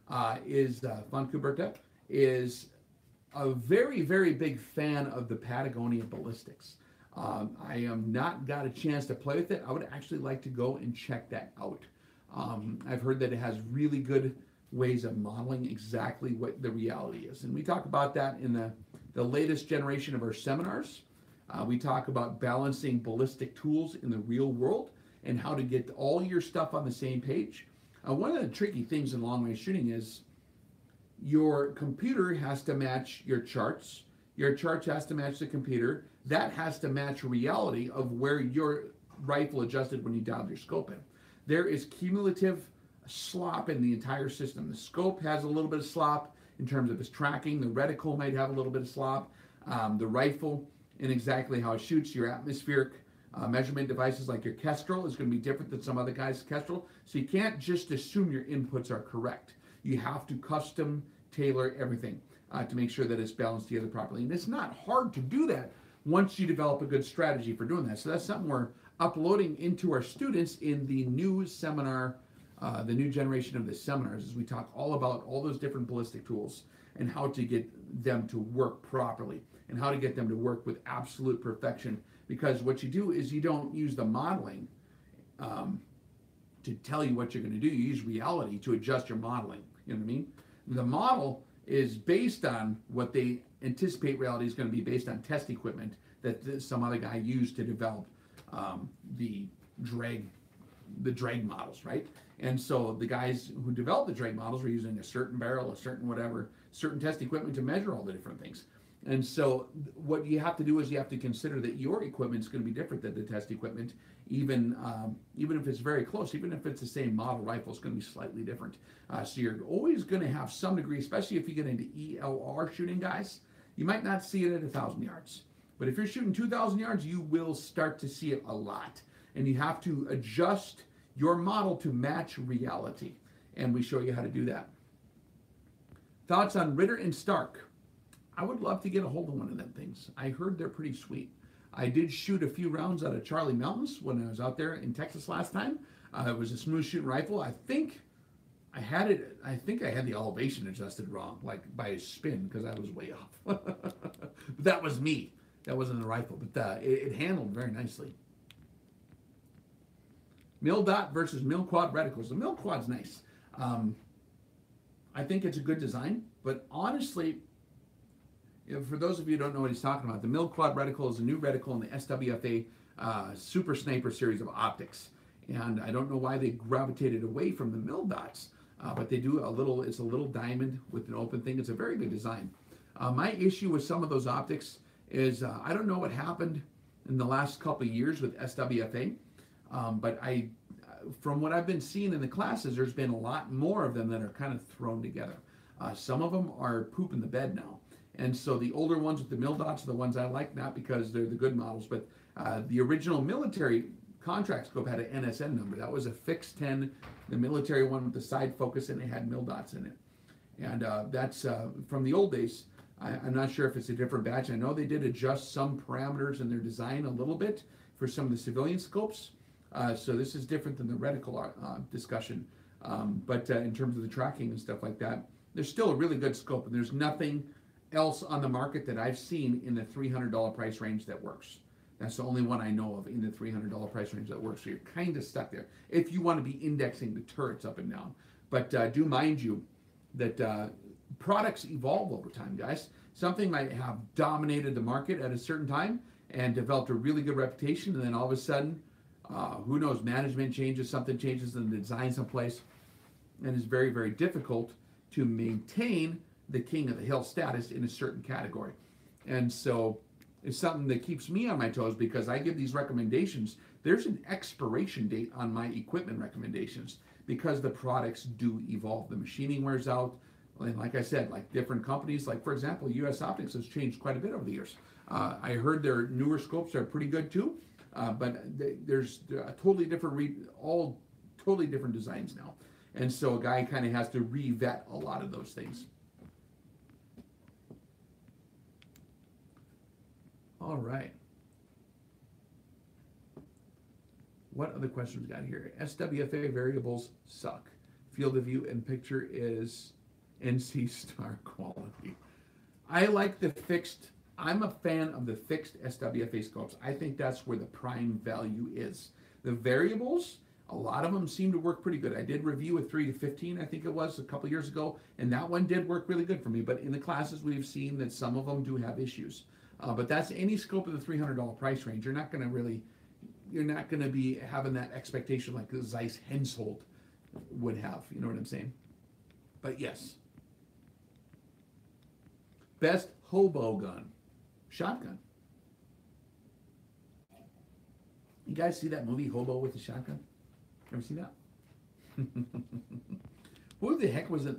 Foncuberta is a very, very big fan of the Patagonia Ballistics. I have not got a chance to play with it. I would actually like to go and check that out. I've heard that it has really good ways of modeling exactly what the reality is. And we talk about that in the latest generation of our seminars. We talk about balancing ballistic tools in the real world and how to get all your stuff on the same page. One of the tricky things in long range shooting is your computer has to match your charts. Your charts has to match the computer. That has to match reality of where your rifle adjusted when you dialed your scope in. There is cumulative slop in the entire system. The scope has a little bit of slop in terms of its tracking. The reticle might have a little bit of slop. The rifle and exactly how it shoots. Your atmospheric measurement devices like your Kestrel is going to be different than some other guys' Kestrel. So you can't just assume your inputs are correct. You have to custom tailor everything to make sure that it's balanced together properly. And it's not hard to do that once you develop a good strategy for doing that. So that's something we're uploading into our students in the new seminar, the new generation of the seminars, as we talk all about all those different ballistic tools and how to get them to work properly and how to get them to work with absolute perfection. Because what you do is you don't use the modeling to tell you what you're going to do. You use reality to adjust your modeling. You know what I mean? The model is based on what they anticipate reality is going to be based on test equipment that some other guy used to develop the drag models, right? And so the guys who developed the drag models were using a certain barrel, a certain whatever, certain test equipment to measure all the different things. And so what you have to do is you have to consider that your equipment is going to be different than the test equipment, even if it's very close, even if it's the same model rifle, it's going to be slightly different. So you're always going to have some degree, especially if you get into ELR shooting, guys. You might not see it at 1,000 yards, but if you're shooting 2,000 yards, you will start to see it a lot. And you have to adjust your model to match reality. And we show you how to do that. Thoughts on Ritter and Stark? I would love to get a hold of one of them things. I heard they're pretty sweet. I did shoot a few rounds out of Charlie Mountains when I was out there in Texas last time. It was a smooth shooting rifle. I think I had the elevation adjusted wrong, like by a spin, because I was way off. But that was me. That wasn't the rifle, but it handled very nicely. Mil dot versus mil quad reticles. The mil quad's nice. I think it's a good design, but honestly, for those of you who don't know what he's talking about, the mil quad reticle is a new reticle in the SWFA Super Sniper series of optics. And I don't know why they gravitated away from the mil dots, but they do it's a little diamond with an open thing. It's a very good design. My issue with some of those optics is I don't know what happened in the last couple of years with SWFA, but from what I've been seeing in the classes, there's been a lot more of them that are kind of thrown together. Some of them are poop in the bed now. And so the older ones with the mil dots are the ones I like, not because they're the good models, but the original military contract scope had an NSN number. That was a fixed 10, the military one with the side focus, and it had mil dots in it. And that's from the old days. I'm not sure if it's a different batch. I know they did adjust some parameters in their design a little bit for some of the civilian scopes. So this is different than the reticle discussion. But in terms of the tracking and stuff like that, there's still a really good scope, and there's nothing else on the market that I've seen in the $300 price range that works. That's the only one I know of in the $300 price range that works. So you're kind of stuck there if you want to be indexing the turrets up and down. But do mind you that products evolve over time, guys. Something might have dominated the market at a certain time and developed a really good reputation, and then all of a sudden, who knows, management changes, something changes in the design someplace, and it's very, very difficult to maintain the king of the hill status in a certain category. And so it's something that keeps me on my toes because I give these recommendations. There's an expiration date on my equipment recommendations because the products do evolve. The machining wears out. And like I said, like different companies, like for example, US Optics has changed quite a bit over the years. I heard their newer scopes are pretty good too, but there's a totally different, all totally different designs now. And so a guy kind of has to re-vet a lot of those things. All right. What other questions we got here? SWFA variables suck. Field of view and picture is NC star quality. I like the fixed. I'm a fan of the fixed SWFA scopes. I think that's where the prime value is. The variables, a lot of them seem to work pretty good. I did review a 3 to 15, I think it was, a couple years ago, and that one did work really good for me. But in the classes, we've seen that some of them do have issues. But that's any scope of the $300 price range. You're not going to be having that expectation like the Zeiss Hensoldt would have. You know what I'm saying? But yes. Best hobo gun. Shotgun. You guys see that movie, Hobo with the Shotgun? Ever seen that? Who the heck was it?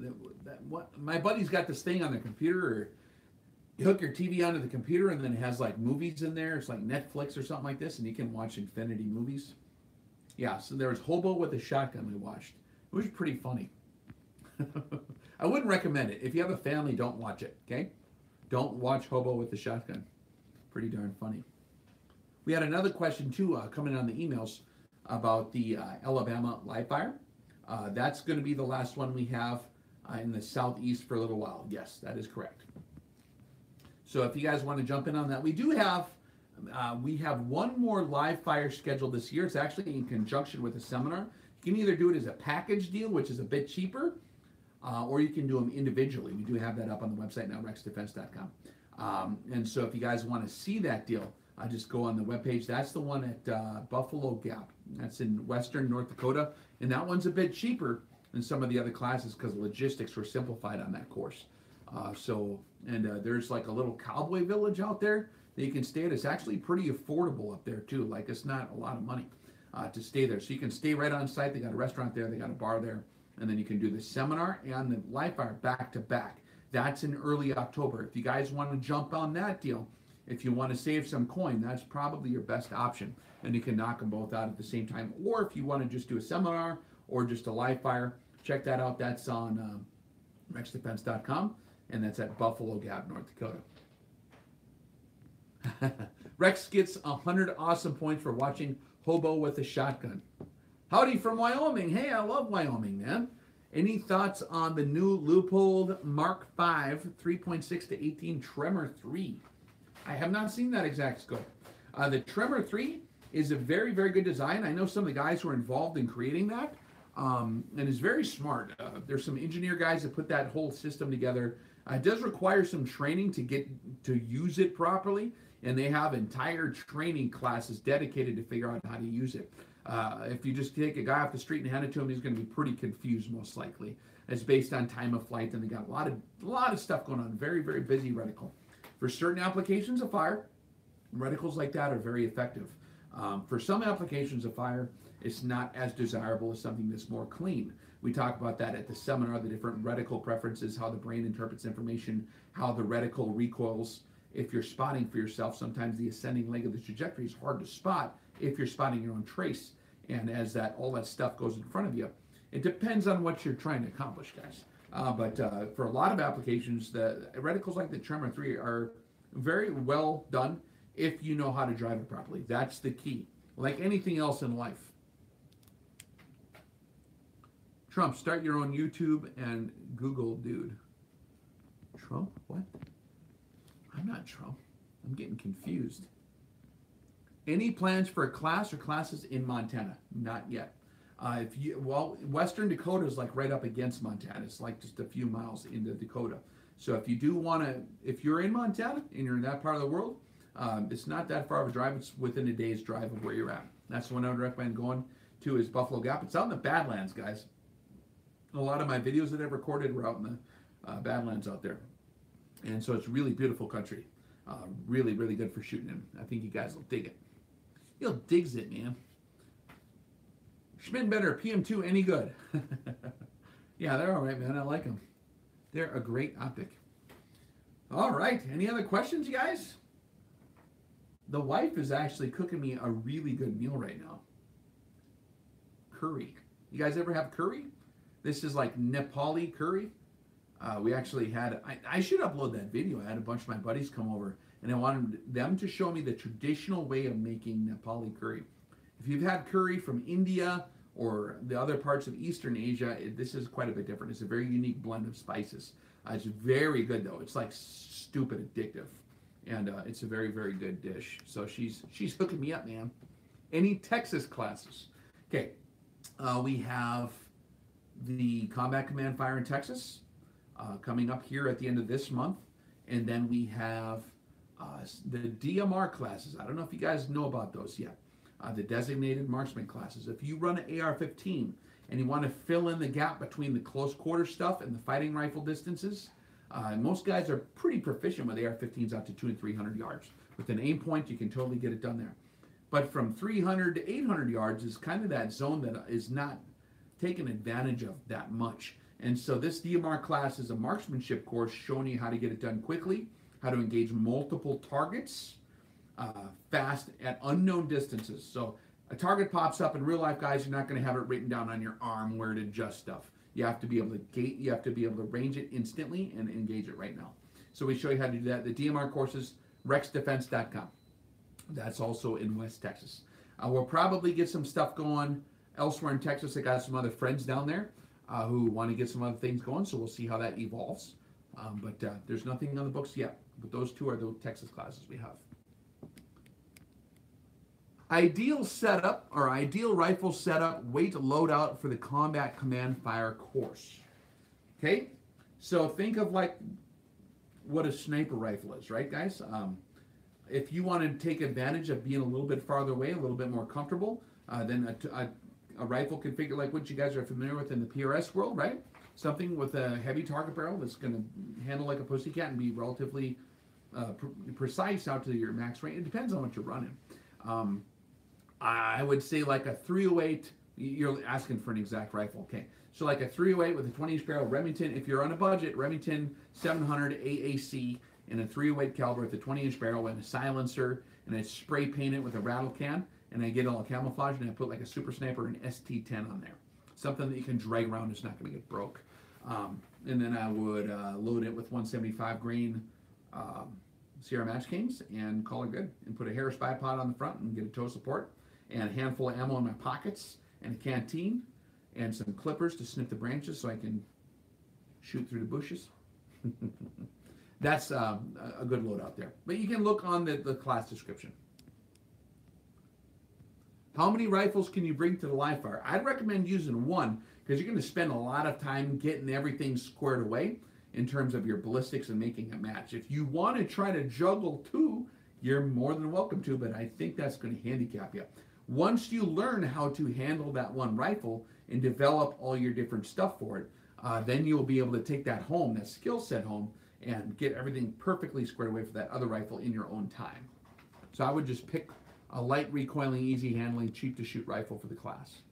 What? My buddy's got this thing on their computer, or you hook your TV onto the computer and then it has like movies in there. It's like Netflix or something like this, and you can watch infinity movies. Yeah, so there was Hobo with a Shotgun we watched. It was pretty funny. I wouldn't recommend it. If you have a family, don't watch it, okay? Don't watch Hobo with the Shotgun. Pretty darn funny. We had another question too coming on the emails about the Alabama live fire. That's going to be the last one we have in the southeast for a little while. Yes, that is correct. So if you guys want to jump in on that, we do have We have one more live fire scheduled this year. It's actually in conjunction with a seminar. You can either do it as a package deal, which is a bit cheaper, or you can do them individually. We do have that up on the website now, rexdefense.com. And so if you guys want to see that deal, just go on the webpage. That's the one at Buffalo Gap. That's in western North Dakota. And that one's a bit cheaper than some of the other classes because logistics were simplified on that course. There's like a little cowboy village out there that you can stay at. It's actually pretty affordable up there too. Like, it's not a lot of money to stay there. So you can stay right on site. They got a restaurant there. They got a bar there. And then you can do the seminar and the live fire back to back. That's in early October. If you guys want to jump on that deal, if you want to save some coin, that's probably your best option. And you can knock them both out at the same time. Or if you want to just do a seminar or just a live fire, check that out. That's on rexdefense.com. And that's at Buffalo Gap, North Dakota. Rex gets 100 awesome points for watching Hobo with a shotgun. Howdy from Wyoming. Hey, I love Wyoming, man. Any thoughts on the new Leupold Mark V 3.6 to 18 Tremor 3? I have not seen that exact scope. The Tremor 3 is a very, very good design. I know some of the guys who are involved in creating that, and is very smart. There's some engineer guys that put that whole system together. It does require some training to get to use it properly, and they have entire training classes dedicated to figure out how to use it. If you just take a guy off the street and hand it to him, he's going to be pretty confused, most likely. It's based on time of flight, and they got a lot of stuff going on. Very, very busy reticle. For certain applications of fire, reticles like that are very effective. For some applications of fire, it's not as desirable as something that's more clean. We talk about that at the seminar, the different reticle preferences, how the brain interprets information, how the reticle recoils. If you're spotting for yourself, sometimes the ascending leg of the trajectory is hard to spot if you're spotting your own trace. And as all that stuff goes in front of you, it depends on what you're trying to accomplish, guys. But for a lot of applications, the reticles like the Tremor 3 are very well done if you know how to drive it properly. That's the key. Like anything else in life. Trump, start your own YouTube and Google, dude. Trump? What? I'm not Trump. I'm getting confused. Any plans for a class or classes in Montana? Not yet. Western Dakota is like right up against Montana. It's like just a few miles into Dakota. So if you do want to, if you're in Montana and you're in that part of the world, it's not that far of a drive. It's within a day's drive of where you're at. That's the one I would recommend going to is Buffalo Gap. It's out in the Badlands, guys. A lot of my videos that I've recorded were out in the Badlands out there. And so it's really beautiful country. Really, really good for shooting in. I think you guys will dig it. You'll digs it, man. Schmidt better, PM2 any good? Yeah, they're all right, man. I like them. They're a great optic. All right. Any other questions, guys? The wife is actually cooking me a really good meal right now. Curry. You guys ever have curry? This is like Nepali curry. We actually had, I should upload that video. I had a bunch of my buddies come over and I wanted them to show me the traditional way of making Nepali curry. If you've had curry from India or the other parts of Eastern Asia, this is quite a bit different. It's a very unique blend of spices. It's very good though. It's like stupid addictive. And it's a very, very good dish. So she's hooking me up, man. Any Texas classes? Okay. We have the Combat Command Fire in Texas coming up here at the end of this month. And then we have the DMR classes. I don't know if you guys know about those yet. The Designated Marksman classes. If you run an AR-15 and you want to fill in the gap between the close quarter stuff and the fighting rifle distances, most guys are pretty proficient with AR-15s out to 200 and 300 yards. With an aim point, you can totally get it done there. But from 300 to 800 yards is kind of that zone that is not taken advantage of that much. And so this DMR class is a marksmanship course showing you how to get it done quickly, how to engage multiple targets fast at unknown distances. So a target pops up in real life, guys, you're not going to have it written down on your arm where to adjust stuff. You have to be able to gate, you have to be able to range it instantly and engage it right now. So we show you how to do that. The DMR courses, rexdefense.com. That's also in West Texas. We'll probably get some stuff going elsewhere in Texas. I got some other friends down there who want to get some other things going, so we'll see how that evolves. But there's nothing on the books yet. But those two are the Texas classes we have. Ideal setup or ideal rifle setup, weight loadout for the combat command fire course. Okay, so think of like what a sniper rifle is, right, guys? If you want to take advantage of being a little bit farther away, a little bit more comfortable, then a rifle configure like what you guys are familiar with in the PRS world, right? Something with a heavy target barrel that's going to handle like a pussycat and be relatively precise out to your max range. It depends on what you're running. I would say like a 308, you're asking for an exact rifle, okay. So like a 308 with a 20-inch barrel, Remington, if you're on a budget, Remington 700 AAC in a 308 caliber with a 20-inch barrel and a silencer, and I spray paint it with a rattle can, and I get all camouflage, and I put like a Super Sniper and ST10 on there. Something that you can drag around, it's not going to get broke. And then I would load it with 175 grain Sierra Match Kings and call it good, and put a Harris bipod on the front and get a toe support, and a handful of ammo in my pockets, and a canteen, and some clippers to snip the branches so I can shoot through the bushes. That's a good load out there. But you can look on the class description. How many rifles can you bring to the live fire? I'd recommend using one, because you're going to spend a lot of time getting everything squared away in terms of your ballistics and making a match. If you want to try to juggle two, you're more than welcome to, but I think that's going to handicap you. Once you learn how to handle that one rifle and develop all your different stuff for it, then you'll be able to take that home, that skill set home, and get everything perfectly squared away for that other rifle in your own time. So I would just pick a light recoiling, easy handling, cheap to shoot rifle for the class.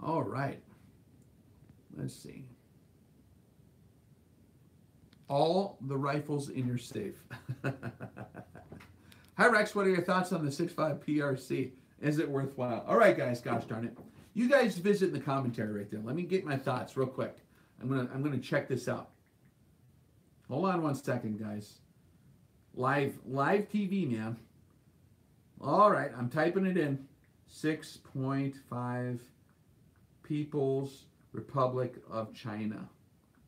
All right. Let's see. All the rifles in your safe. Hi Rex, what are your thoughts on the 6.5 PRC? Is it worthwhile? All right, guys, gosh darn it. You guys visit in the commentary right there. Let me get my thoughts real quick. I'm gonna check this out. Hold on one second, guys. Live TV, man. All right, I'm typing it in. 6.5 People's Republic of China.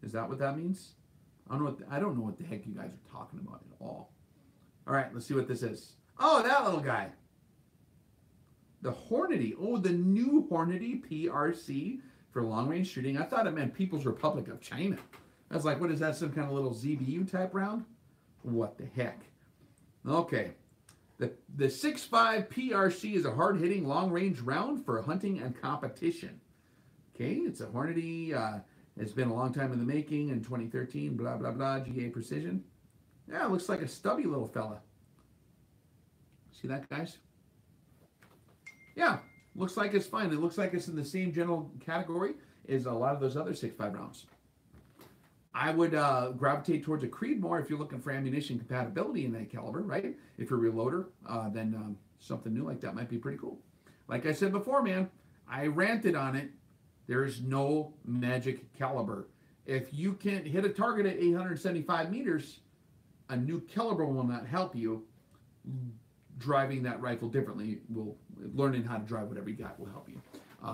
Is that what that means? I don't know what the heck you guys are talking about at all. All right, let's see what this is. Oh, that little guy. The Hornady. Oh, the new Hornady PRC for long-range shooting. I thought it meant People's Republic of China. I was like, what is that, some kind of little ZBU type round? What the heck? Okay. The 6.5 PRC is a hard-hitting long-range round for hunting and competition. Okay, it's a Hornady. It's been a long time in the making. In 2013, blah, blah, blah, GA Precision. Yeah, it looks like a stubby little fella. See that, guys? Yeah, looks like it's fine. It looks like it's in the same general category as a lot of those other 6.5 rounds. I would gravitate towards a Creedmoor if you're looking for ammunition compatibility in that caliber, right? If you're a reloader, then something new like that might be pretty cool. Like I said before, man, I ranted on it. There is no magic caliber. If you can't hit a target at 875 meters, a new caliber will not help you. Driving that rifle differently learning how to drive whatever you got will help you.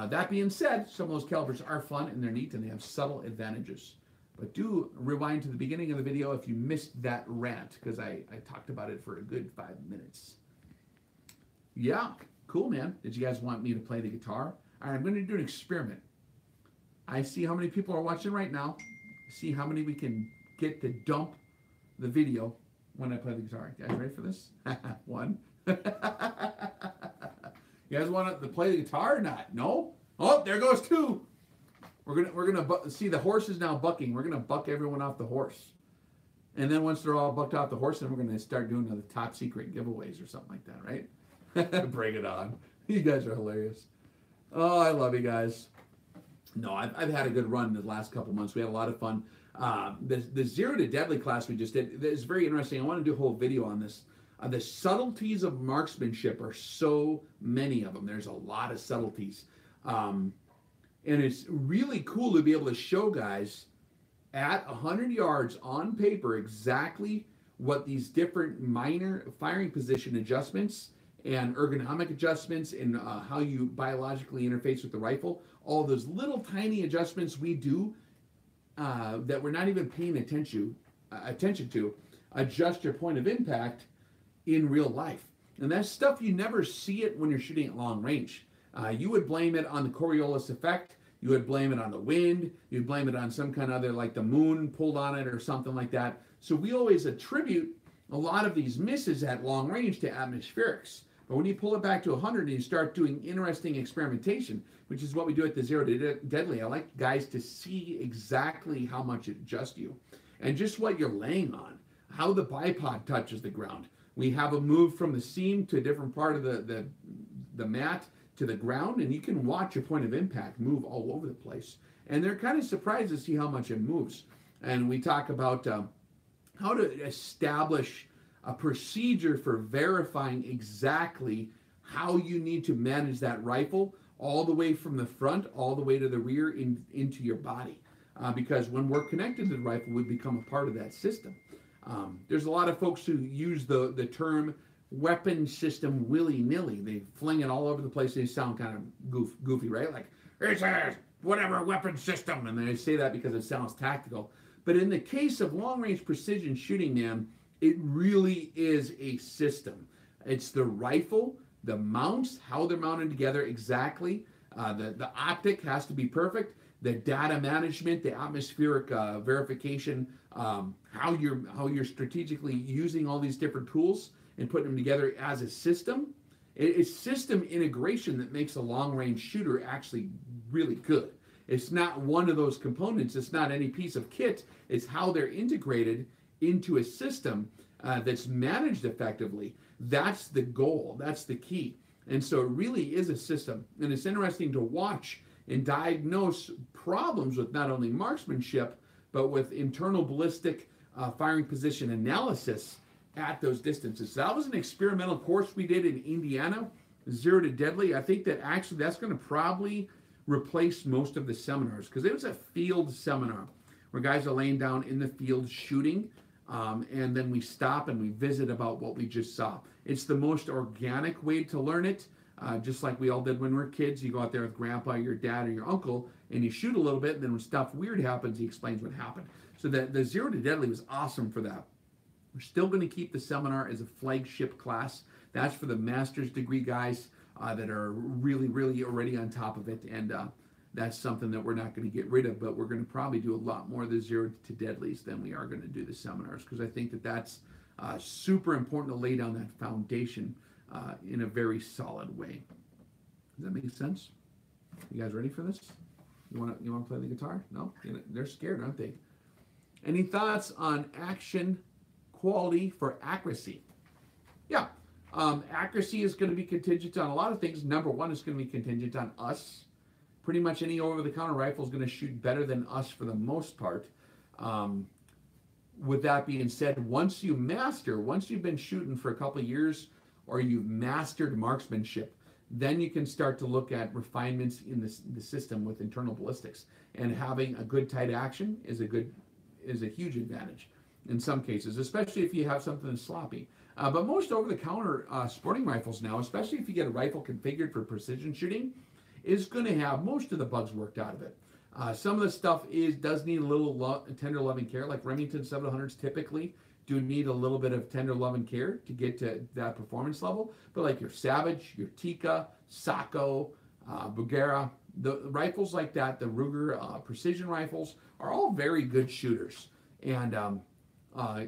That being said, some of those calibers are fun and they're neat and they have subtle advantages. But do rewind to the beginning of the video if you missed that rant, because I talked about it for a good 5 minutes. Yeah, cool, man. Did you guys want me to play the guitar? All right, I'm going to do an experiment. I see how many people are watching right now. See how many we can get to dump the video when I play the guitar. You guys ready for this? One. You guys want to play the guitar or not? No? Oh, there goes two. We're gonna see the horse is now bucking. We're gonna buck everyone off the horse, and then once they're all bucked off the horse, then we're gonna start doing the top secret giveaways or something like that, right? Bring it on. You guys are hilarious. Oh, I love you guys. No, I've had a good run the last couple months. We had a lot of fun. The Zero to Deadly class we just did is very interesting. I want to do a whole video on this. The subtleties of marksmanship are so many of them. There's a lot of subtleties. And it's really cool to be able to show guys at 100 yards on paper exactly what these different minor firing position adjustments and ergonomic adjustments and how you biologically interface with the rifle, all those little tiny adjustments we do that we're not even paying attention to, adjust your point of impact in real life. And that's stuff you never see it when you're shooting at long range. You would blame it on the Coriolis effect. You would blame it on the wind. You'd blame it on some kind of other, like the moon pulled on it or something like that. So we always attribute a lot of these misses at long range to atmospherics. But when you pull it back to 100 and you start doing interesting experimentation, which is what we do at the Zero to Deadly, I like guys to see exactly how much it adjusts you and just what you're laying on, how the bipod touches the ground. We have a move from the seam to a different part of the mat to the ground, and you can watch your point of impact move all over the place. And they're kind of surprised to see how much it moves. And we talk about how to establish a procedure for verifying exactly how you need to manage that rifle all the way from the front, all the way to the rear into your body. Because when we're connected to the rifle, we become a part of that system. There's a lot of folks who use the term weapon system willy-nilly. They fling it all over the place. They sound kind of goofy, right? Like, it's a whatever weapon system. And they say that because it sounds tactical. But in the case of long-range precision shooting, man, it really is a system. It's the rifle, the mounts, how they're mounted together exactly. The optic has to be perfect. The data management, the atmospheric verification, how you're strategically using all these different tools and putting them together as a system. It's system integration that makes a long-range shooter actually really good. It's not one of those components. It's not any piece of kit. It's how they're integrated into a system that's managed effectively. That's the goal. That's the key. And so it really is a system. And it's interesting to watch and diagnose problems with not only marksmanship, but with internal ballistic firing position analysis at those distances. So that was an experimental course we did in Indiana, Zero to Deadly. I think that actually that's going to probably replace most of the seminars, because it was a field seminar where guys are laying down in the field shooting, and then we stop and we visit about what we just saw. It's the most organic way to learn it, just like we all did when we were kids. You go out there with grandpa, your dad, or your uncle, and you shoot a little bit, and then when stuff weird happens, he explains what happened. So the Zero to Deadly was awesome for that. We're still going to keep the seminar as a flagship class. That's for the master's degree guys that are really, really already on top of it. And that's something that we're not going to get rid of, but we're going to probably do a lot more of the Zero to Deadlies than we are going to do the seminars, because I think that that's super important to lay down that foundation in a very solid way. Does that make sense? You guys ready for this? You want to play the guitar? No? They're scared, aren't they? Any thoughts on action quality for accuracy? Yeah. Accuracy is going to be contingent on a lot of things. Number one, is going to be contingent on us. Pretty much any over-the-counter rifle is going to shoot better than us for the most part. With that being said, once you've been shooting for a couple of years, or you've mastered marksmanship, then you can start to look at refinements in the system with internal ballistics. And having a good tight action is a huge advantage in some cases, especially if you have something that's sloppy. But most over-the-counter sporting rifles now, especially if you get a rifle configured for precision shooting, is going to have most of the bugs worked out of it. Some of the stuff does need a little tender loving care, like Remington 700s typically do need a little bit of tender love and care to get to that performance level. But like your Savage, your Tikka, Sacco, Bugera, the rifles like that, the Ruger precision rifles, are all very good shooters. And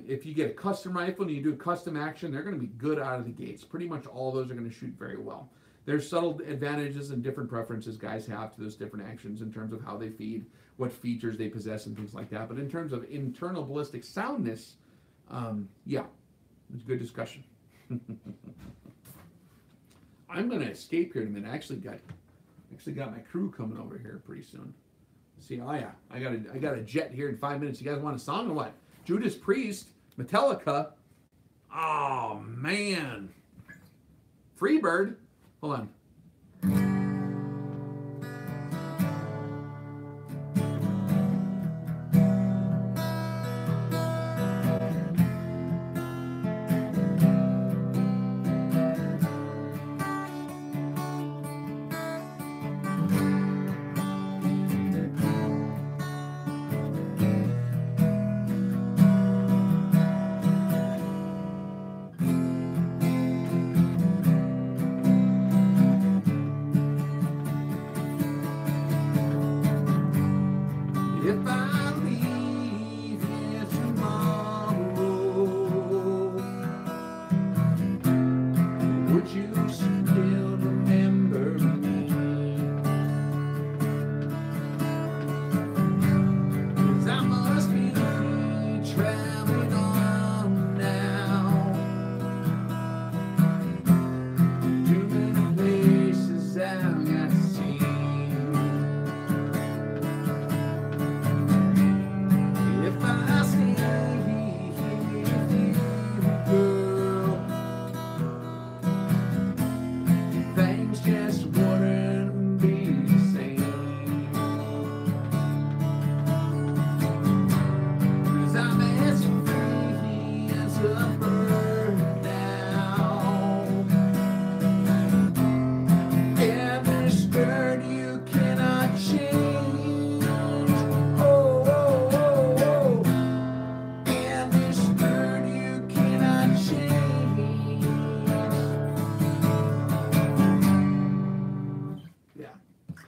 if you get a custom rifle and you do a custom action, they're going to be good out of the gates. Pretty much all those are going to shoot very well. There's subtle advantages and different preferences guys have to those different actions in terms of how they feed, what features they possess, and things like that. But in terms of internal ballistic soundness, yeah, it's a good discussion. I'm going to escape here in a minute. I actually got my crew coming over here pretty soon. See, oh yeah, I got a jet here in 5 minutes. You guys want a song or what? Judas Priest, Metallica. Oh man, Freebird. Hold on.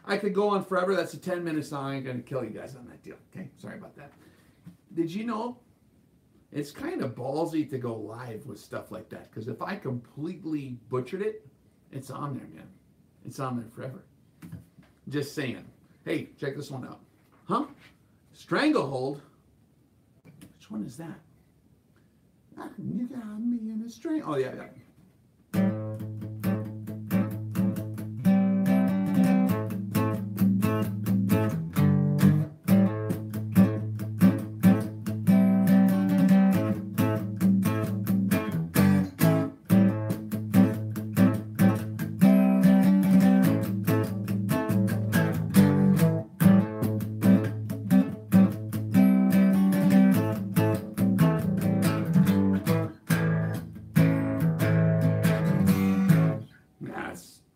I could go on forever. That's a 10-minute song. I'm going to kill you guys on that deal. Okay, sorry about that. Did you know it's kind of ballsy to go live with stuff like that? Because if I completely butchered it, it's on there, man. It's on there forever. Just saying. Hey, check this one out. Huh? Stranglehold? Which one is that? You got me in a string. Oh, yeah, yeah.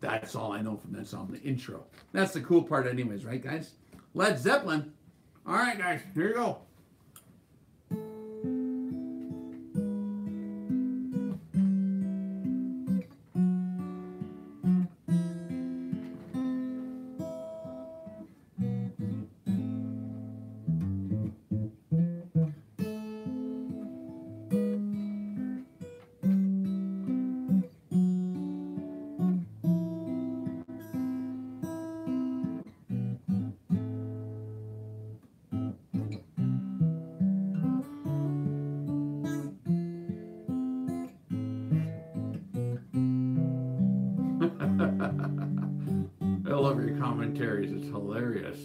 That's all I know from that song, the intro. That's the cool part anyways, right, guys? Led Zeppelin. All right, guys, here you go. I love your commentaries. It's hilarious.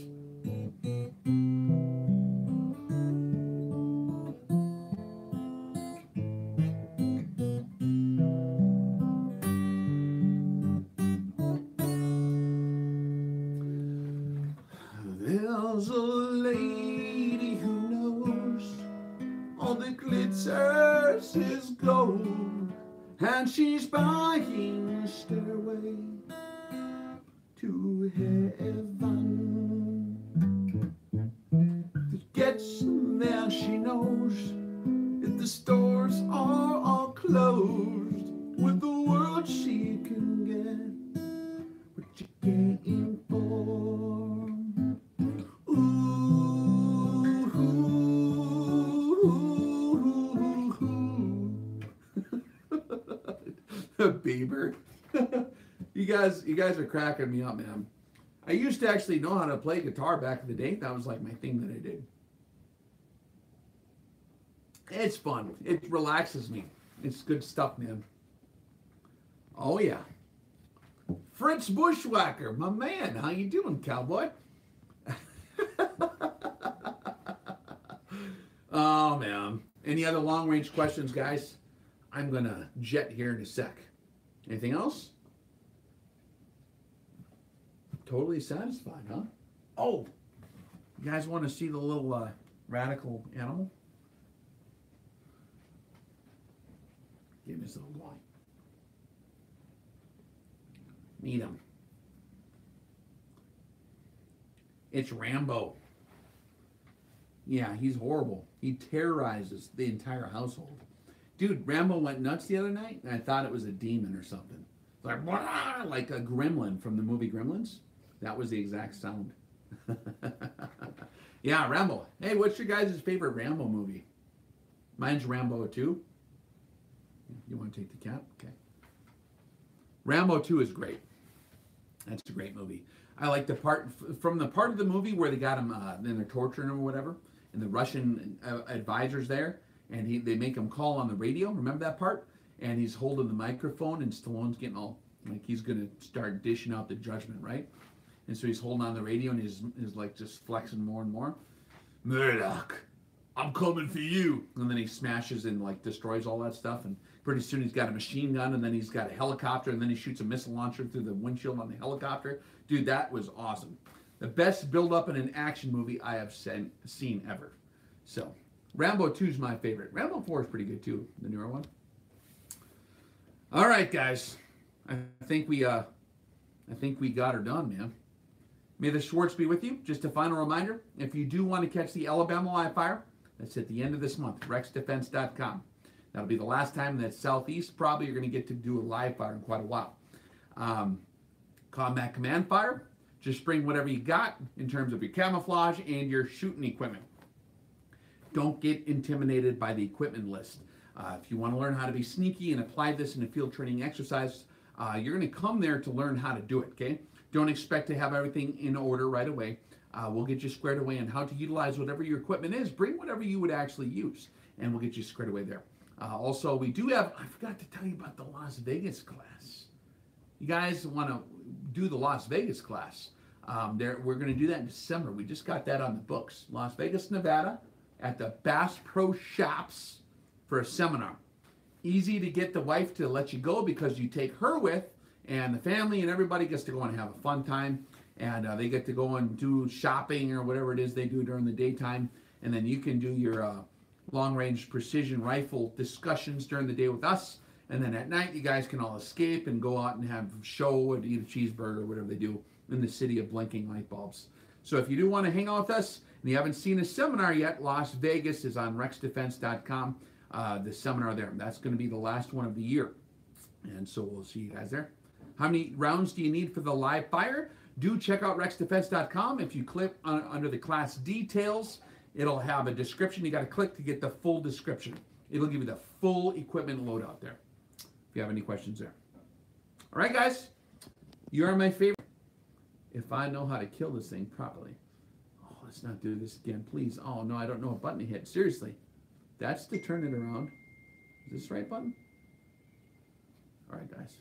There's a lady who knows all that glitters is gold, and she's buying a stairway to heaven. To get there, she knows if the stores are all closed, with the world she can get what you came for. Bieber. You guys are cracking me up, man. I used to actually know how to play guitar back in the day. That was like my thing that I did. It's fun. It relaxes me. It's good stuff, man. Oh yeah. Fritz Bushwhacker, my man. How you doing, cowboy? Oh man. Any other long range questions, guys? I'm gonna jet here in a sec. Anything else? Totally satisfied, huh? Oh, you guys want to see the little radical animal? Give me this little guy. Meet him. It's Rambo. Yeah, he's horrible. He terrorizes the entire household. Dude, Rambo went nuts the other night, and I thought it was a demon or something. Like a gremlin from the movie Gremlins. That was the exact sound. Yeah, Rambo. Hey, what's your guys' favorite Rambo movie? Mine's Rambo 2. You want to take the cap? Okay. Rambo 2 is great. That's a great movie. I like the part from the part of the movie where they got him, then they're torturing him or whatever, and the Russian advisor's there, and they make him call on the radio. Remember that part? And he's holding the microphone, and Stallone's getting all like he's gonna start dishing out the judgment, right? And so he's holding on the radio, and he's like just flexing more and more. Murdoch, I'm coming for you. And then he smashes and like destroys all that stuff, and pretty soon he's got a machine gun, and then he's got a helicopter, and then he shoots a missile launcher through the windshield on the helicopter. Dude, that was awesome. The best build-up in an action movie I have seen ever. So, Rambo 2 is my favorite. Rambo 4 is pretty good too, the newer one. All right, guys. I think we got her done, man. May the Schwartz be with you. Just a final reminder, if you do want to catch the Alabama live fire, that's at the end of this month, rexdefense.com. That'll be the last time that Southeast probably you're going to get to do a live fire in quite a while. Combat Command Fire, Just bring whatever you got in terms of your camouflage and your shooting equipment. Don't get intimidated by the equipment list. If you want to learn how to be sneaky and apply this in a field training exercise, you're going to come there to learn how to do it, okay? Don't expect to have everything in order right away. We'll get you squared away on how to utilize whatever your equipment is. Bring whatever you would actually use, and we'll get you squared away there. Also, we do have, I forgot to tell you about the Las Vegas class. You guys want to do the Las Vegas class. We're going to do that in December. We just got that on the books. Las Vegas, Nevada, at the Bass Pro Shops for a seminar. Easy to get the wife to let you go because you take her with, and the family and everybody gets to go and have a fun time. And they get to go and do shopping or whatever it is they do during the daytime. And then you can do your long-range precision rifle discussions during the day with us. And then at night, you guys can all escape and go out and have a show and eat a cheeseburger or whatever they do in the city of blinking light bulbs. So if you do want to hang out with us and you haven't seen a seminar yet, Las Vegas is on rexdefense.com, the seminar there. That's going to be the last one of the year. And so we'll see you guys there. How many rounds do you need for the live fire? Do check out rexdefense.com. If you click under the class details, it'll have a description. You got to click to get the full description. It'll give you the full equipment loadout there. If you have any questions there. All right, guys. You are my favorite. If I know how to kill this thing properly. Oh, let's not do this again, please. Oh, no, I don't know what button to hit. Seriously. That's to turn it around. Is this the right button? All right, guys.